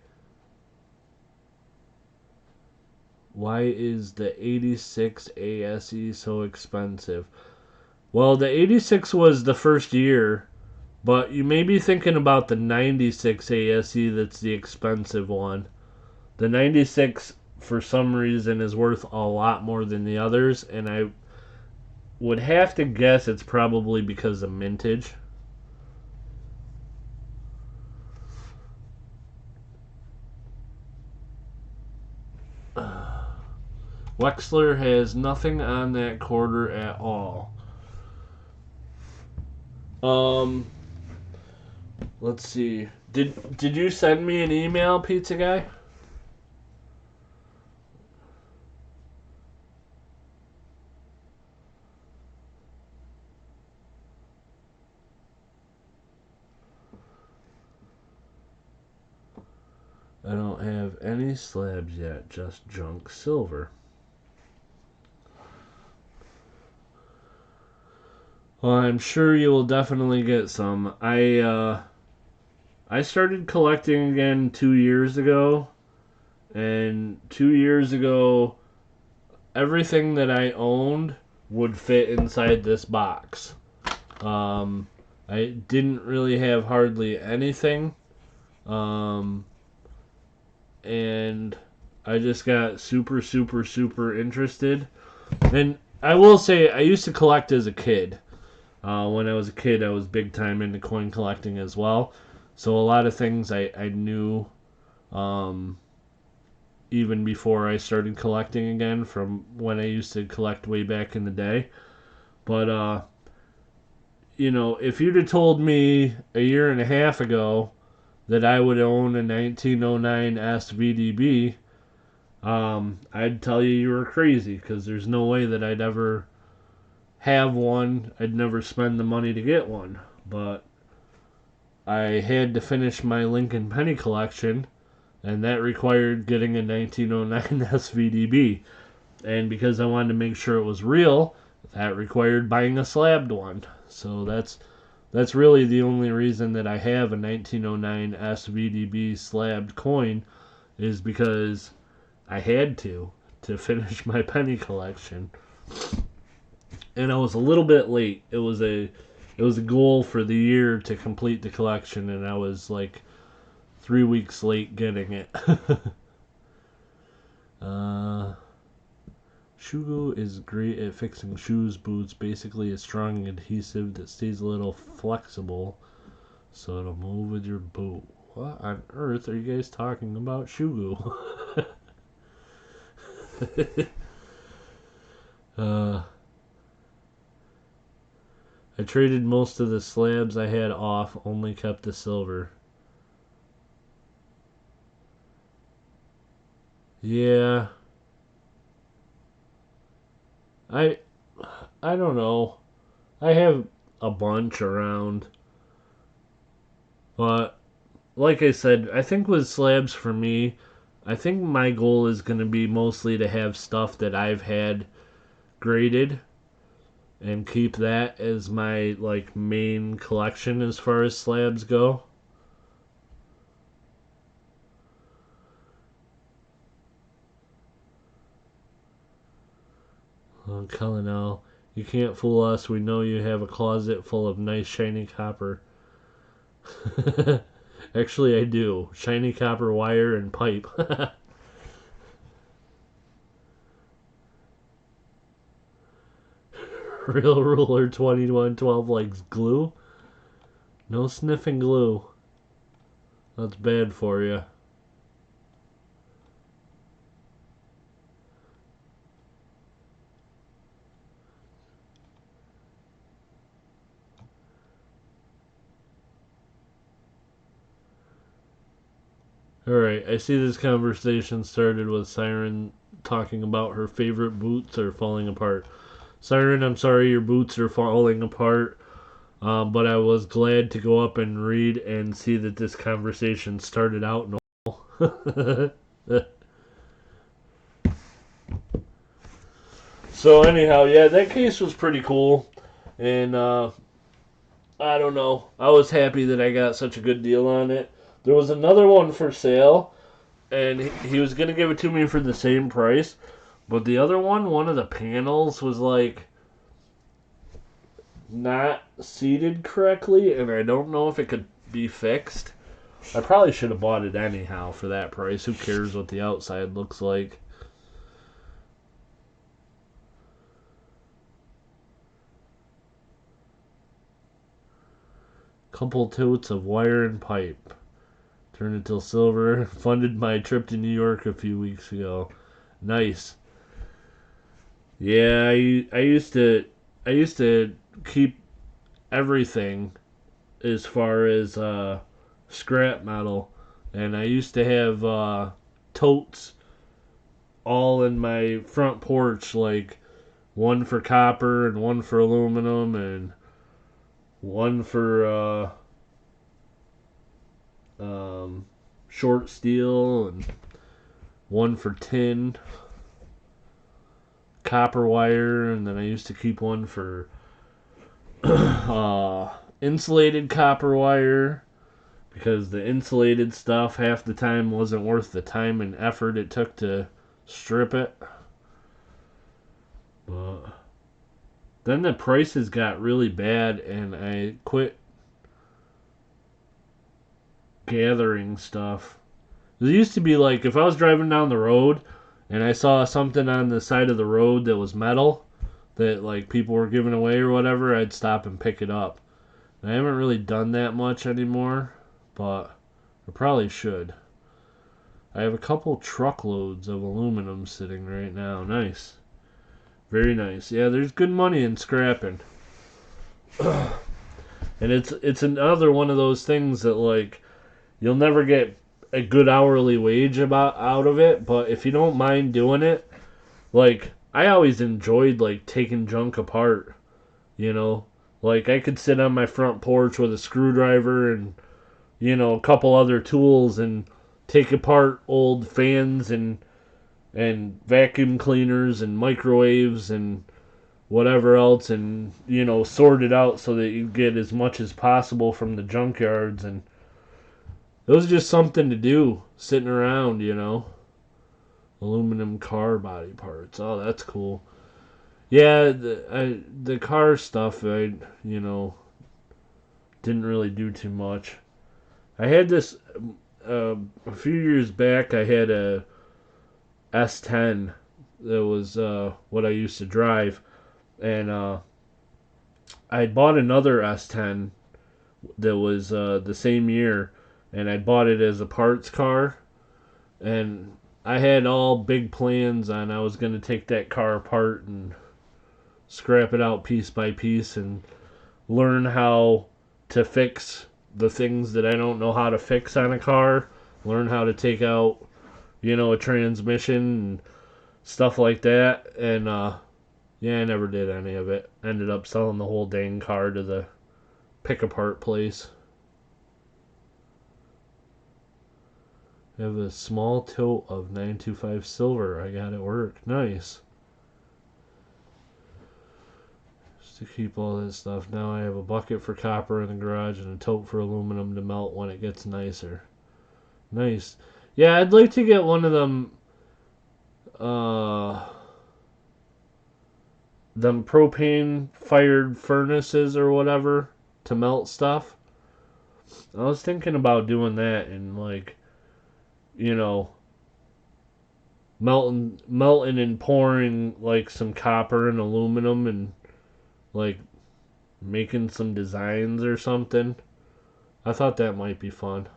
Why is the 86 ASE so expensive? Well, the 86 was the first year, but you may be thinking about the 96 ASE that's the expensive one. The 96, for some reason, is worth a lot more than the others, and I would have to guess it's probably because of mintage. Wexler has nothing on that quarter at all. Let's see. Did you send me an email, Pizza Guy? I don't have any slabs yet, just junk silver. Well, I'm sure you will definitely get some. I started collecting again 2 years ago, and 2 years ago, everything that I owned would fit inside this box. I didn't really have hardly anything. And I just got super, super, super interested. And I will say, I used to collect as a kid. When I was a kid, I was big time into coin collecting as well. So a lot of things I knew even before I started collecting again from when I used to collect way back in the day. But, if you'd have told me a year and a half ago that I would own a 1909 SVDB, I'd tell you were crazy, because there's no way that I'd ever have one. I'd never spend the money to get one. But I had to finish my Lincoln Penny collection, and that required getting a 1909 SVDB. And because I wanted to make sure it was real, that required buying a slabbed one. So that's really the only reason that I have a 1909 SVDB slabbed coin, is because I had to finish my penny collection. And I was a little bit late. It was a goal for the year to complete the collection, and I was like 3 weeks late getting it. Shugo is great at fixing shoes, boots, basically a strong adhesive that stays a little flexible so it'll move with your boot. What on earth are you guys talking about, Shugo? I traded most of the slabs I had off, only kept the silver. Yeah. I don't know. I have a bunch around. But like I said, I think with slabs for me, I think my goal is going to be mostly to have stuff that I've had graded and keep that as my main collection as far as slabs go. Oh, Cullinell, you can't fool us. We know you have a closet full of nice shiny copper. Actually, I do. Shiny copper wire and pipe. Real Ruler 2112 likes glue. No sniffing glue. That's bad for you. Alright, I see this conversation started with Siren talking about her favorite boots are falling apart. Siren, I'm sorry your boots are falling apart, but I was glad to go up and read and see that this conversation started out normal. So anyhow, yeah, that case was pretty cool, and I don't know. I was happy that I got such a good deal on it. There was another one for sale, and he was gonna give it to me for the same price, but the other one of the panels was like not seated correctly, and I don't know if it could be fixed. I probably should have bought it anyhow for that price. Who cares what the outside looks like? Couple totes of wire and pipe. Turned it till silver. Funded my trip to New York a few weeks ago. Nice. Yeah, I used to keep everything as far as scrap metal, and I used to have totes all in my front porch, like one for copper and one for aluminum and one for short steel and one for tin, copper wire, and then I used to keep one for insulated copper wire because the insulated stuff half the time wasn't worth the time and effort it took to strip it. But then the prices got really bad and I quit gathering stuff. It used to be like if I was driving down the road and I saw something on the side of the road that was metal that like people were giving away or whatever, I'd stop and pick it up. And I haven't really done that much anymore, but I probably should. I have a couple truckloads of aluminum sitting right now. Nice. Very nice. Yeah, there's good money in scrapping. And it's another one of those things that like you'll never get a good hourly wage about out of it, but if you don't mind doing it, like I always enjoyed like taking junk apart, you know? Like I could sit on my front porch with a screwdriver and a couple other tools and take apart old fans and vacuum cleaners and microwaves and whatever else and sort it out so that you get as much as possible from the junkyards. And it was just something to do sitting around. Aluminum car body parts. Oh, that's cool. Yeah, the car stuff didn't really do too much. I had this a few years back. I had a S10 that was what I used to drive, and I bought another S10 that was the same year, and I bought it as a parts car, and I had all big plans on I was going to take that car apart and scrap it out piece by piece and learn how to fix the things that I don't know how to fix on a car, learn how to take out, a transmission and stuff like that. And yeah, I never did any of it. Ended up selling the whole dang car to the pick apart place. I have a small tote of 925 silver I got at work. Nice. Just to keep all this stuff. Now I have a bucket for copper in the garage and a tote for aluminum to melt when it gets nicer. Nice. Yeah, I'd like to get one of them them propane fired furnaces or whatever to melt stuff. I was thinking about doing that and like melting and pouring like some copper and aluminum and like making some designs or something. I thought that might be fun.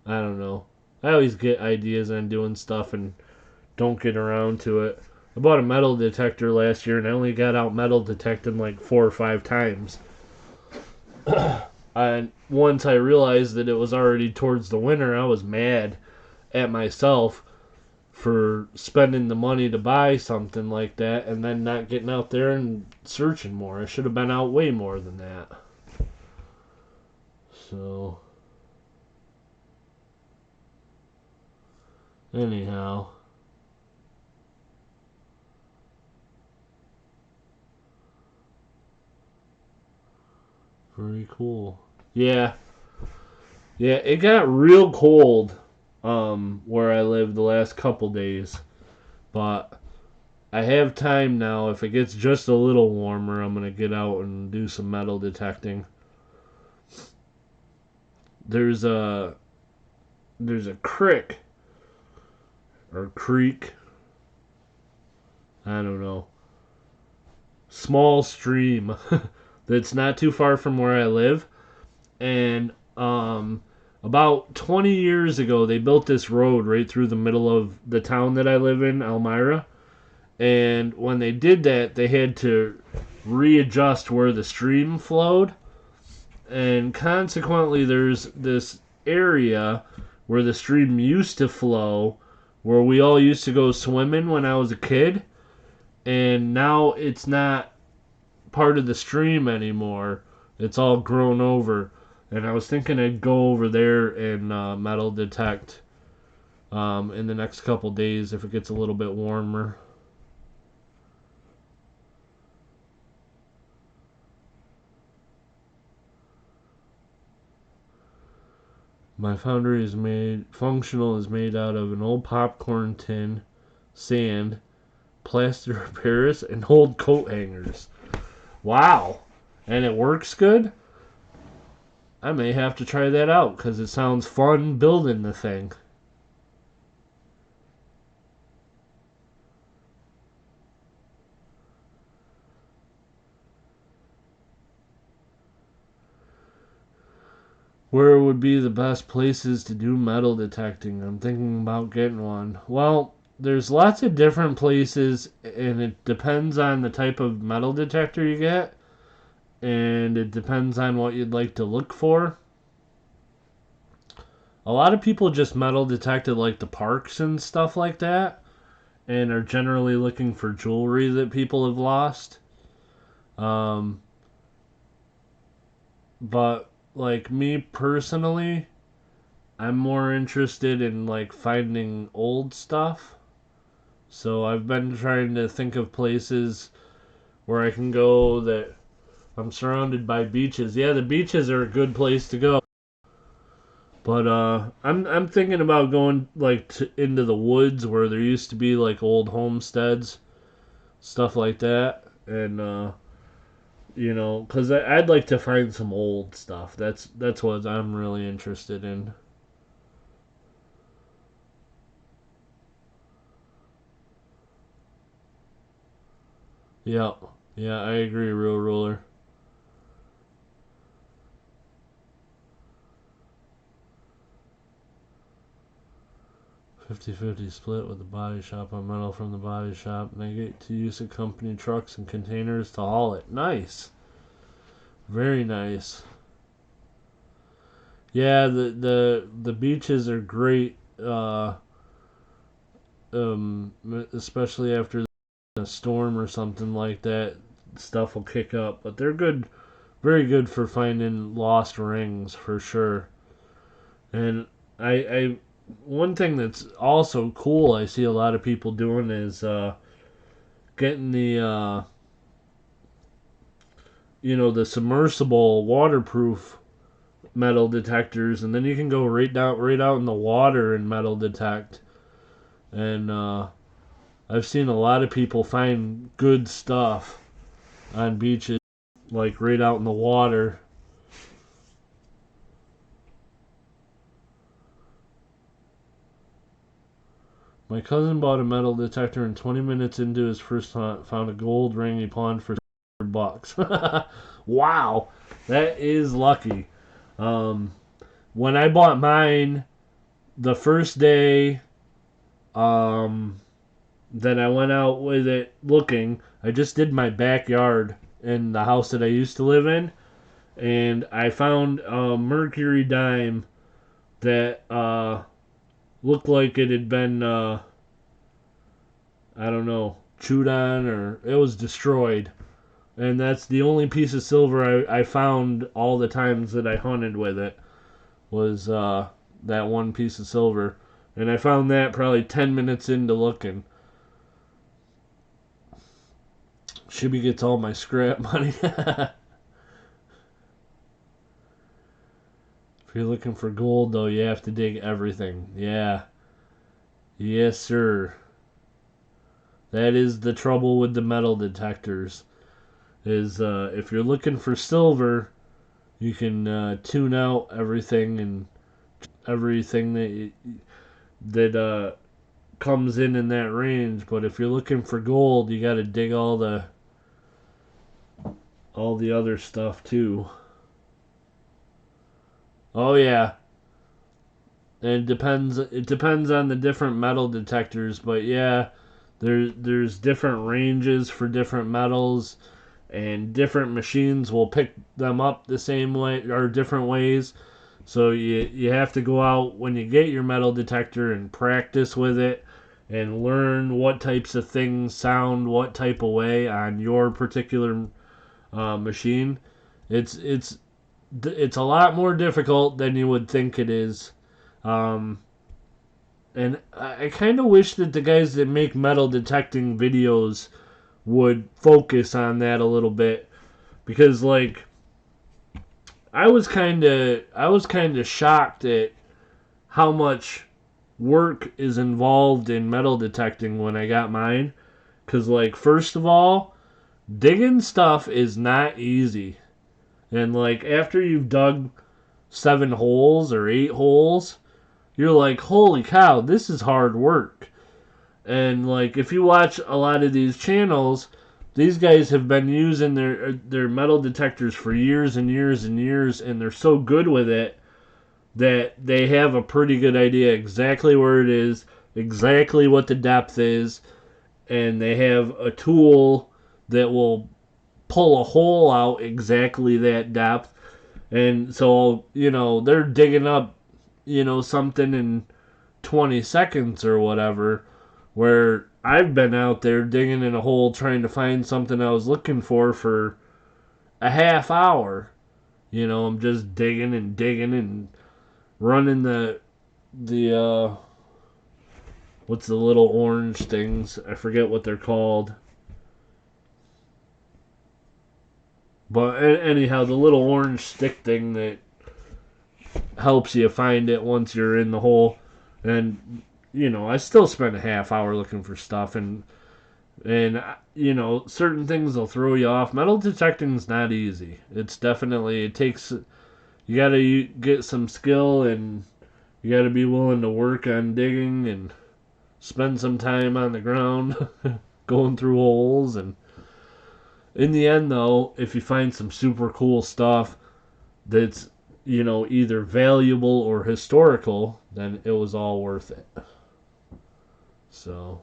I don't know. I always get ideas on doing stuff and don't get around to it. I bought a metal detector last year and I only got out metal detecting like 4 or 5 times. And once I realized that it was already towards the winter, I was mad at myself for spending the money to buy something like that and then not getting out there and searching more. I should have been out way more than that. So, anyhow. Very cool. Yeah. Yeah, it got real cold where I live the last couple days. But I have time now. If it gets just a little warmer, I'm going to get out and do some metal detecting. There's a creek or creek, I don't know, small stream that's not too far from where I live, and about 20 years ago they built this road right through the middle of the town that I live in, Elmira, and when they did that they had to readjust where the stream flowed, and consequently there's this area where the stream used to flow where we all used to go swimming when I was a kid, and now it's not part of the stream anymore. It's all grown over. And I was thinking I'd go over there and metal detect in the next couple days if it gets a little bit warmer. My foundry is made out of an old popcorn tin, sand, plaster of Paris, and old coat hangers. Wow. And it works good? I may have to try that out because it sounds fun building the thing. Where would be the best places to do metal detecting? I'm thinking about getting one. Well, there's lots of different places, and it depends on the type of metal detector you get, and it depends on what you'd like to look for. A lot of people just metal detect at like the parks and stuff like that, and are generally looking for jewelry that people have lost. Um, but like me personally, I'm more interested in like finding old stuff. So I've been trying to think of places where I can go that I'm surrounded by beaches. Yeah, the beaches are a good place to go. But I'm thinking about going like into the woods where there used to be like old homesteads, stuff like that, and because I'd like to find some old stuff. That's what I'm really interested in. Yeah, yeah, I agree, real ruler. 50-50 split with the body shop on metal from the body shop, and I get to use the company trucks and containers to haul it. Nice, very nice. Yeah, the beaches are great, especially after a storm or something like that. Stuff will kick up, but they're good, very good for finding lost rings for sure. And I one thing that's also cool I see a lot of people doing is getting the submersible waterproof metal detectors, and then you can go right out in the water and metal detect. And I've seen a lot of people find good stuff on beaches, like right out in the water. My cousin bought a metal detector, and 20 minutes into his first hunt, found a gold ring he pawned for $100. Wow, That is lucky. When I bought mine, the first day that I went out with it looking, I just did my backyard in the house that I used to live in, and I found a mercury dime that looked like it had been, I don't know, chewed on, or it was destroyed. And that's the only piece of silver I found all the times that I hunted with it, was that one piece of silver. And I found that probably 10 minutes into looking. Shibby gets all my scrap money. If you're looking for gold, though, you have to dig everything. Yeah. Yes, sir. That is the trouble with the metal detectors. Is if you're looking for silver, you can tune out everything and everything that comes in that range. But if you're looking for gold, you got to dig all the other stuff too. Oh yeah, and it depends. It depends on the different metal detectors, but yeah, there's different ranges for different metals, and different machines will pick them up the same way or different ways. So you have to go out when you get your metal detector and practice with it and learn what types of things sound what type of way on your particular machine. It's a lot more difficult than you would think it is. Um, and I kind of wish that the guys that make metal detecting videos would focus on that a little bit, because like I was kind of shocked at how much work is involved in metal detecting when I got mine. Cause like first of all, digging stuff is not easy, and like after you've dug 7 holes or 8 holes, you're like, holy cow, this is hard work. And like if you watch a lot of these channels, these guys have been using their metal detectors for years and years and years, and they're so good with it that they have a pretty good idea exactly where it is, exactly what the depth is, and they have a tool that will pull a hole out exactly that depth. And so, they're digging up, something in 20 seconds or whatever, where I've been out there digging in a hole trying to find something I was looking for a half hour. I'm just digging and digging and running the what's the little orange things? I forget what they're called. But anyhow, the little orange stick thing that helps you find it once you're in the hole. And I still spend a half hour looking for stuff, and certain things will throw you off. Metal detecting's not easy. It takes, you got to get some skill, and you got to be willing to work on digging and spend some time on the ground going through holes. And in the end, though, if you find some super cool stuff that's either valuable or historical, then it was all worth it. So,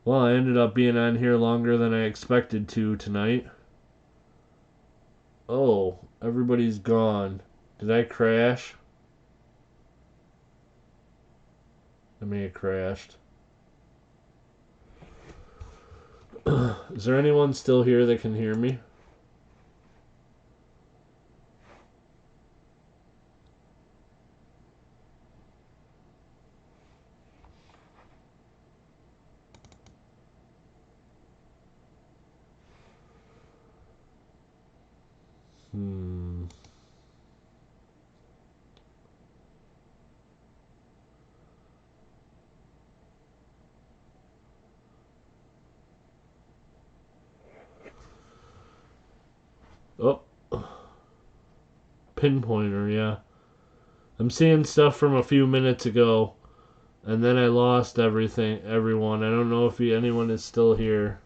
well, I ended up being on here longer than I expected to tonight. Oh, everybody's gone. Did I crash? I may have crashed. Is there anyone still here that can hear me? Hmm. Oh, pinpointer, yeah. I'm seeing stuff from a few minutes ago, and then I lost everyone. I don't know if anyone is still here.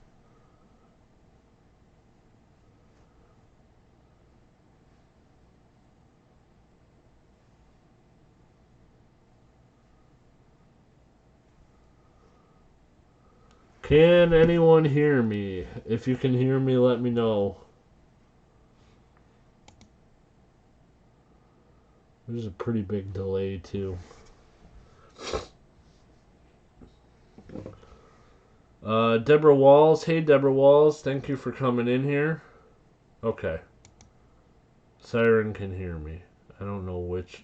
Can anyone hear me? If you can hear me, let me know. There's a pretty big delay, too. Deborah Walls. Hey, Deborah Walls. Thank you for coming in here. Okay. Siren can hear me. I don't know which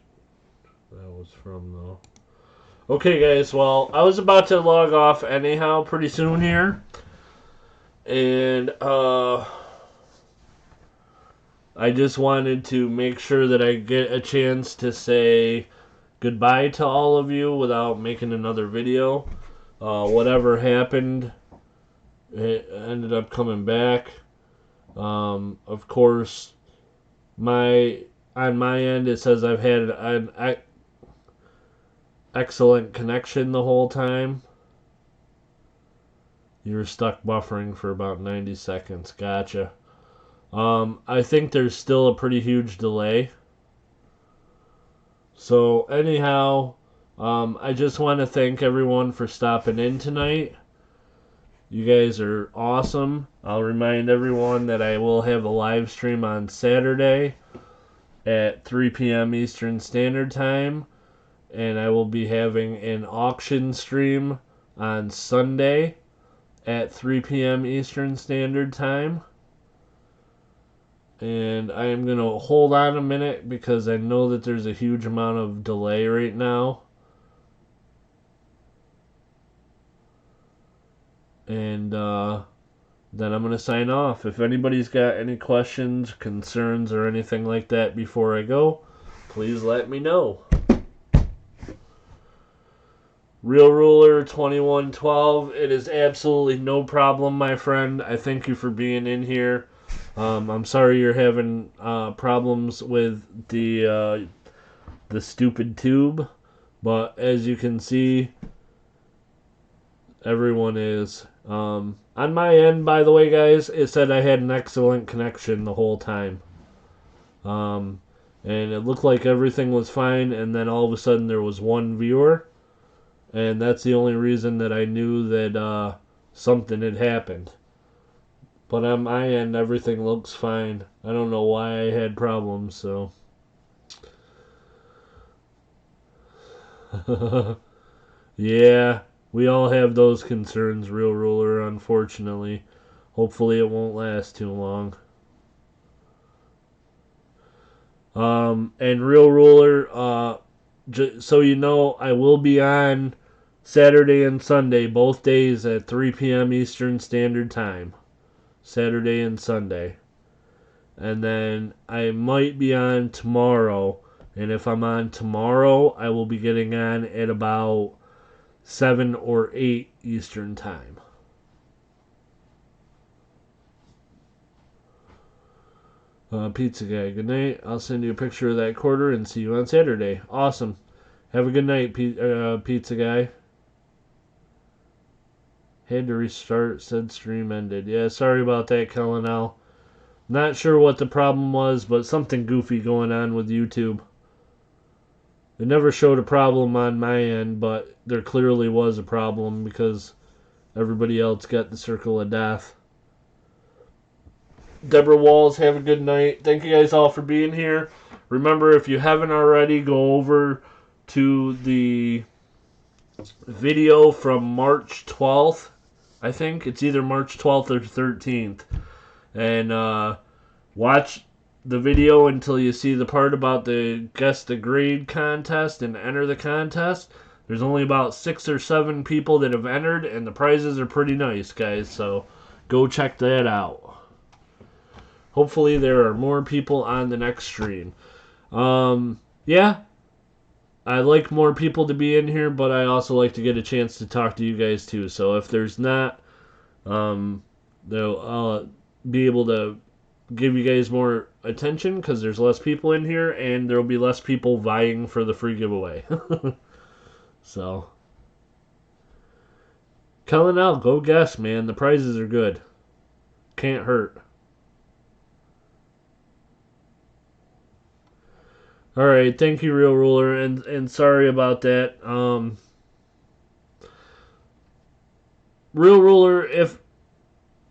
that was from, though. Okay, guys. Well, I was about to log off anyhow pretty soon here. And, I just wanted to make sure that I get a chance to say goodbye to all of you without making another video. Whatever happened, it ended up coming back. Of course, on my end it says I've had an excellent connection the whole time. You were stuck buffering for about 90 seconds. Gotcha. I think there's still a pretty huge delay. So anyhow, I just want to thank everyone for stopping in tonight. You guys are awesome. I'll remind everyone that I will have a live stream on Saturday at 3 p.m. Eastern Standard Time. And I will be having an auction stream on Sunday at 3 p.m. Eastern Standard Time. And I am going to hold on a minute because I know that there's a huge amount of delay right now. And then I'm going to sign off. If anybody's got any questions, concerns, or anything like that before I go, please let me know. Real Ruler 2112, it is absolutely no problem, my friend. I thank you for being in here. I'm sorry you're having problems with the stupid tube, but as you can see, everyone is. On my end, by the way, guys, it said I had an excellent connection the whole time. And it looked like everything was fine, and then all of a sudden there was one viewer, and that's the only reason that I knew that something had happened. But on my end, everything looks fine. I don't know why I had problems, so. Yeah, we all have those concerns, Real Ruler, unfortunately. Hopefully it won't last too long. And Real Ruler, so you know, I will be on Saturday and Sunday, both days at 3 p.m. Eastern Standard Time. Saturday and Sunday. And then I might be on tomorrow. And if I'm on tomorrow, I will be getting on at about 7 or 8 Eastern Time. Pizza Guy, good night. I'll send you a picture of that quarter and see you on Saturday. Awesome. Have a good night, Pizza Guy. Had to restart, said stream ended. Yeah, sorry about that, Kellenel. Not sure what the problem was, but something goofy going on with YouTube. It never showed a problem on my end, but there clearly was a problem because everybody else got the circle of death. Deborah Walls, have a good night. Thank you guys all for being here. Remember, if you haven't already, go over to the video from March 12th. I think it's either March 12th or 13th. And watch the video until you see the part about the guess the grade contest and enter the contest. There's only about 6 or 7 people that have entered, and the prizes are pretty nice, guys. So go check that out. Hopefully there are more people on the next stream. Yeah, I like more people to be in here, but I also like to get a chance to talk to you guys too. So if there's not, I'll be able to give you guys more attention because there's less people in here, and there'll be less people vying for the free giveaway. So, Kellenel, go guess, man. The prizes are good. Can't hurt. All right, thank you, Real Ruler, and sorry about that. Real Ruler, if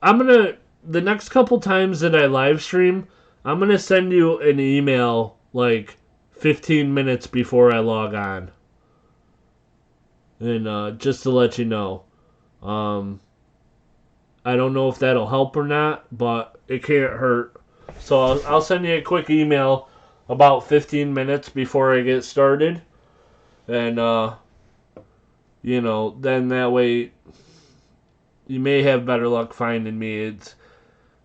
I'm gonna the next couple times that I live stream, I'm gonna send you an email like 15 minutes before I log on, and just to let you know. Um, I don't know if that'll help or not, but it can't hurt. So I'll send you a quick email about 15 minutes before I get started, and then that way you may have better luck finding me.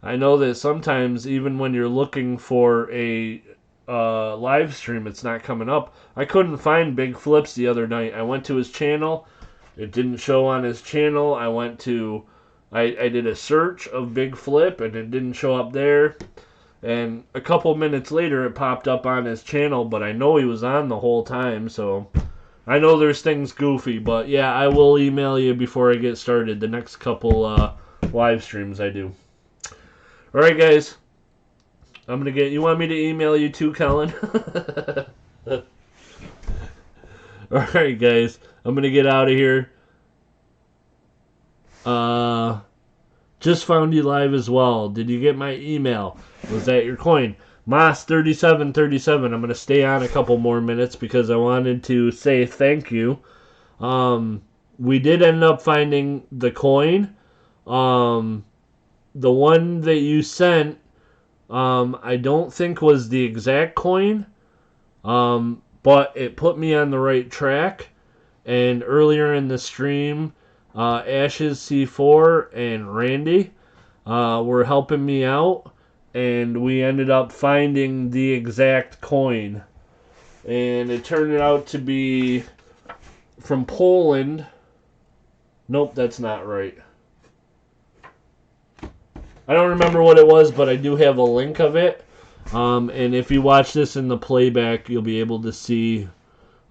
I know that sometimes even when you're looking for a live stream, it's not coming up. I couldn't find Big Flips the other night. I went to his channel. It didn't show on his channel. I did a search of Big Flip and it didn't show up there. And a couple minutes later, it popped up on his channel, but I know he was on the whole time, so I know there's things goofy. But yeah, I will email you before I get started the next couple live streams I do. All right, guys. You want me to email you too, Kellen? All right, guys. I'm going to get out of here. Just found you live as well. Did you get my email? Was that your coin? Moss3737. I'm going to stay on a couple more minutes because I wanted to say thank you. We did end up finding the coin. The one that you sent, I don't think was the exact coin, but it put me on the right track. And earlier in the stream, Ashes C4 and Randy were helping me out, and we ended up finding the exact coin. And it turned out to be from Poland. Nope, that's not right. I don't remember what it was, but I do have a link of it. And if you watch this in the playback, you'll be able to see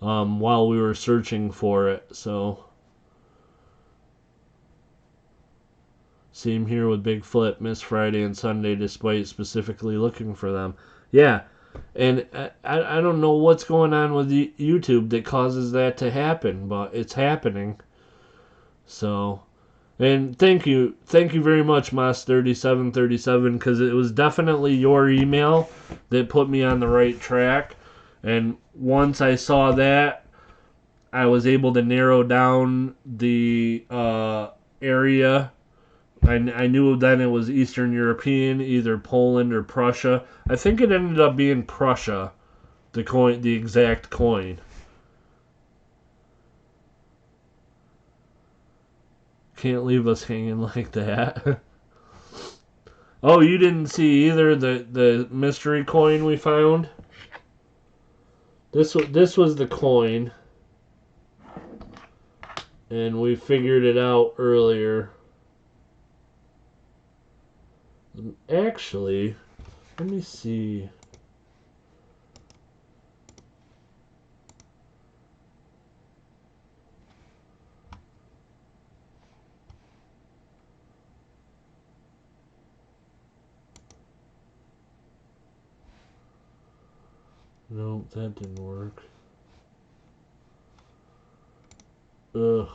while we were searching for it. So, same here with Big Flip, missed Friday and Sunday despite specifically looking for them. Yeah, and I don't know what's going on with YouTube that causes that to happen, but it's happening. So, and thank you very much, Moss3737, because it was definitely your email that put me on the right track. And once I saw that, I was able to narrow down the area. I knew then it was Eastern European, either Poland or Prussia. I think it ended up being Prussia, the exact coin. Can't leave us hanging like that. Oh, you didn't see either the mystery coin we found? This was the coin, and we figured it out earlier. Actually, let me see. No, that didn't work. Ugh.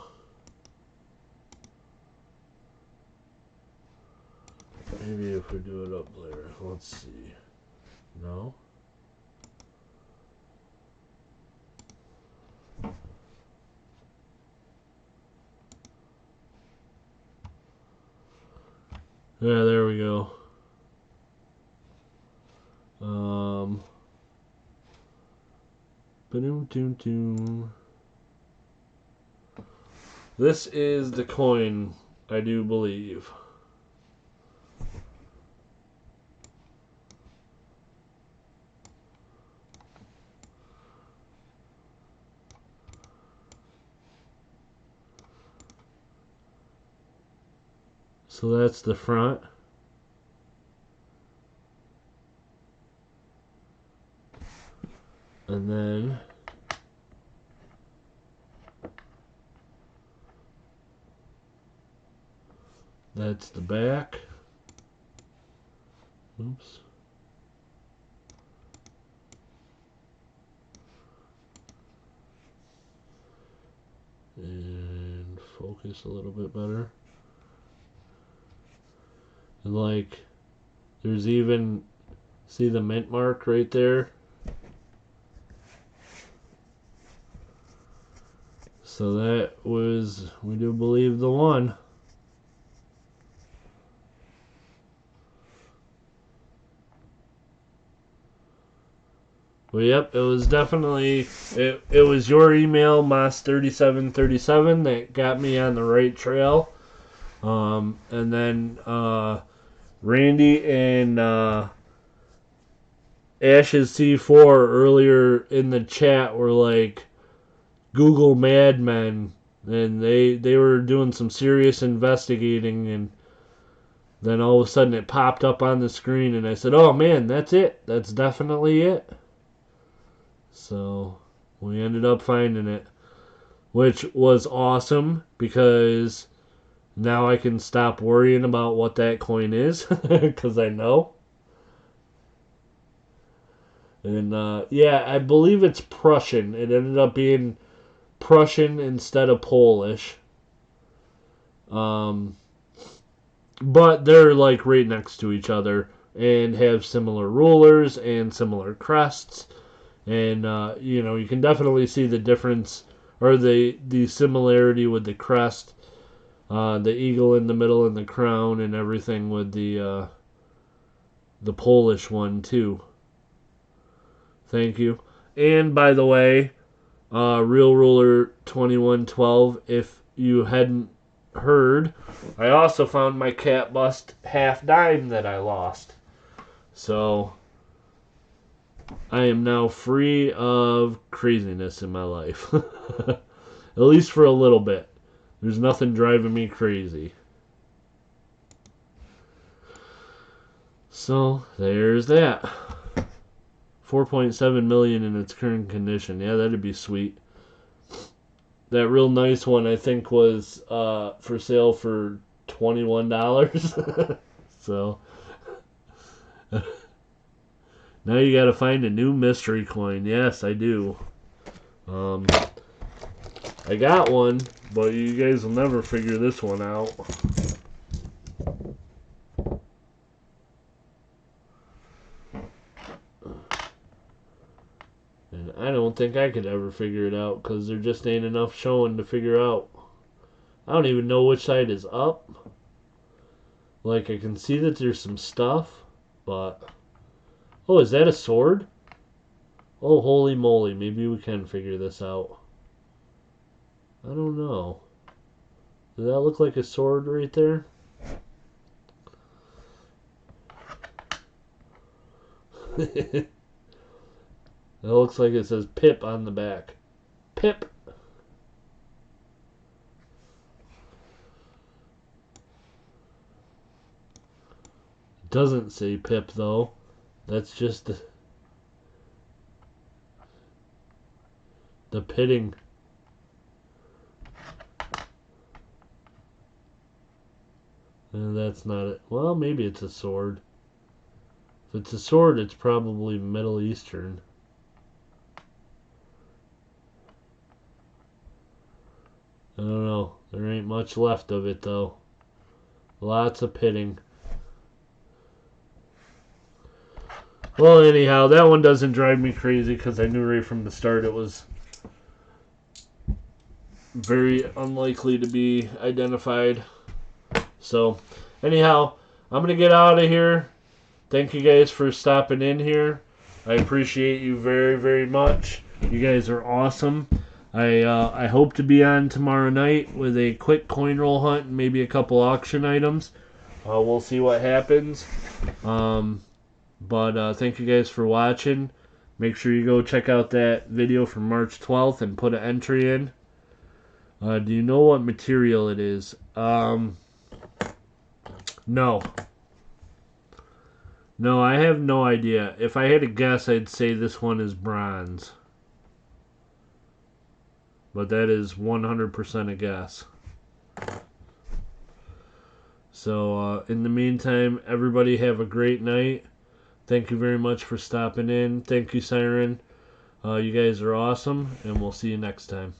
Maybe if we do it up there. Let's see. No? Yeah, there we go. Ba-doom-doom-doom. This is the coin, I do believe. So that's the front. And then that's the back. Oops. And focus a little bit better. And like, there's even, see the mint mark right there? So that was, we do believe, the one. Well, yep, it was definitely, it was your email, Moss3737, that got me on the right trail. And then Randy and Ashes C4 earlier in the chat were like Google madmen, and they were doing some serious investigating, and then all of a sudden it popped up on the screen, and I said, oh man, that's it. That's definitely it. So we ended up finding it, which was awesome because now I can stop worrying about what that coin is because I know. And yeah, I believe it's Prussian. It ended up being Prussian instead of Polish. But they're like right next to each other and have similar rulers and similar crests. And you know, you can definitely see the difference or the similarity with the crest, the eagle in the middle and the crown and everything with the Polish one too. Thank you. And by the way, Real Ruler 2112, if you hadn't heard, I also found my cat bust half dime that I lost. So I am now free of craziness in my life. At least for a little bit. There's nothing driving me crazy. So there's that. 4.7 million in its current condition. Yeah, that'd be sweet. That real nice one I think was for sale for $21. So now you gotta find a new mystery coin. Yes, I do. I got one, but you guys will never figure this one out. And I don't think I could ever figure it out because there just ain't enough showing to figure out. I don't even know which side is up. Like, I can see that there's some stuff, but... Oh, is that a sword? Oh, holy moly. Maybe we can figure this out. I don't know. Does that look like a sword right there? It looks like it says Pip on the back. Pip! It doesn't say Pip, though. That's just the pitting. And that's not it. Well, maybe it's a sword. If it's a sword, it's probably Middle Eastern. I don't know. There ain't much left of it, though. Lots of pitting. Well, anyhow, that one doesn't drive me crazy because I knew right from the start it was very unlikely to be identified. So, anyhow, I'm going to get out of here. Thank you guys for stopping in here. I appreciate you very, very much. You guys are awesome. I hope to be on tomorrow night with a quick coin roll hunt and maybe a couple auction items. We'll see what happens. But thank you guys for watching. Make sure you go check out that video from March 12th and put an entry in. Do you know what material it is? No. No, I have no idea. If I had to guess, I'd say this one is bronze. But that is 100% a guess. So, in the meantime, everybody have a great night. Thank you very much for stopping in. Thank you, Siren. You guys are awesome, and we'll see you next time.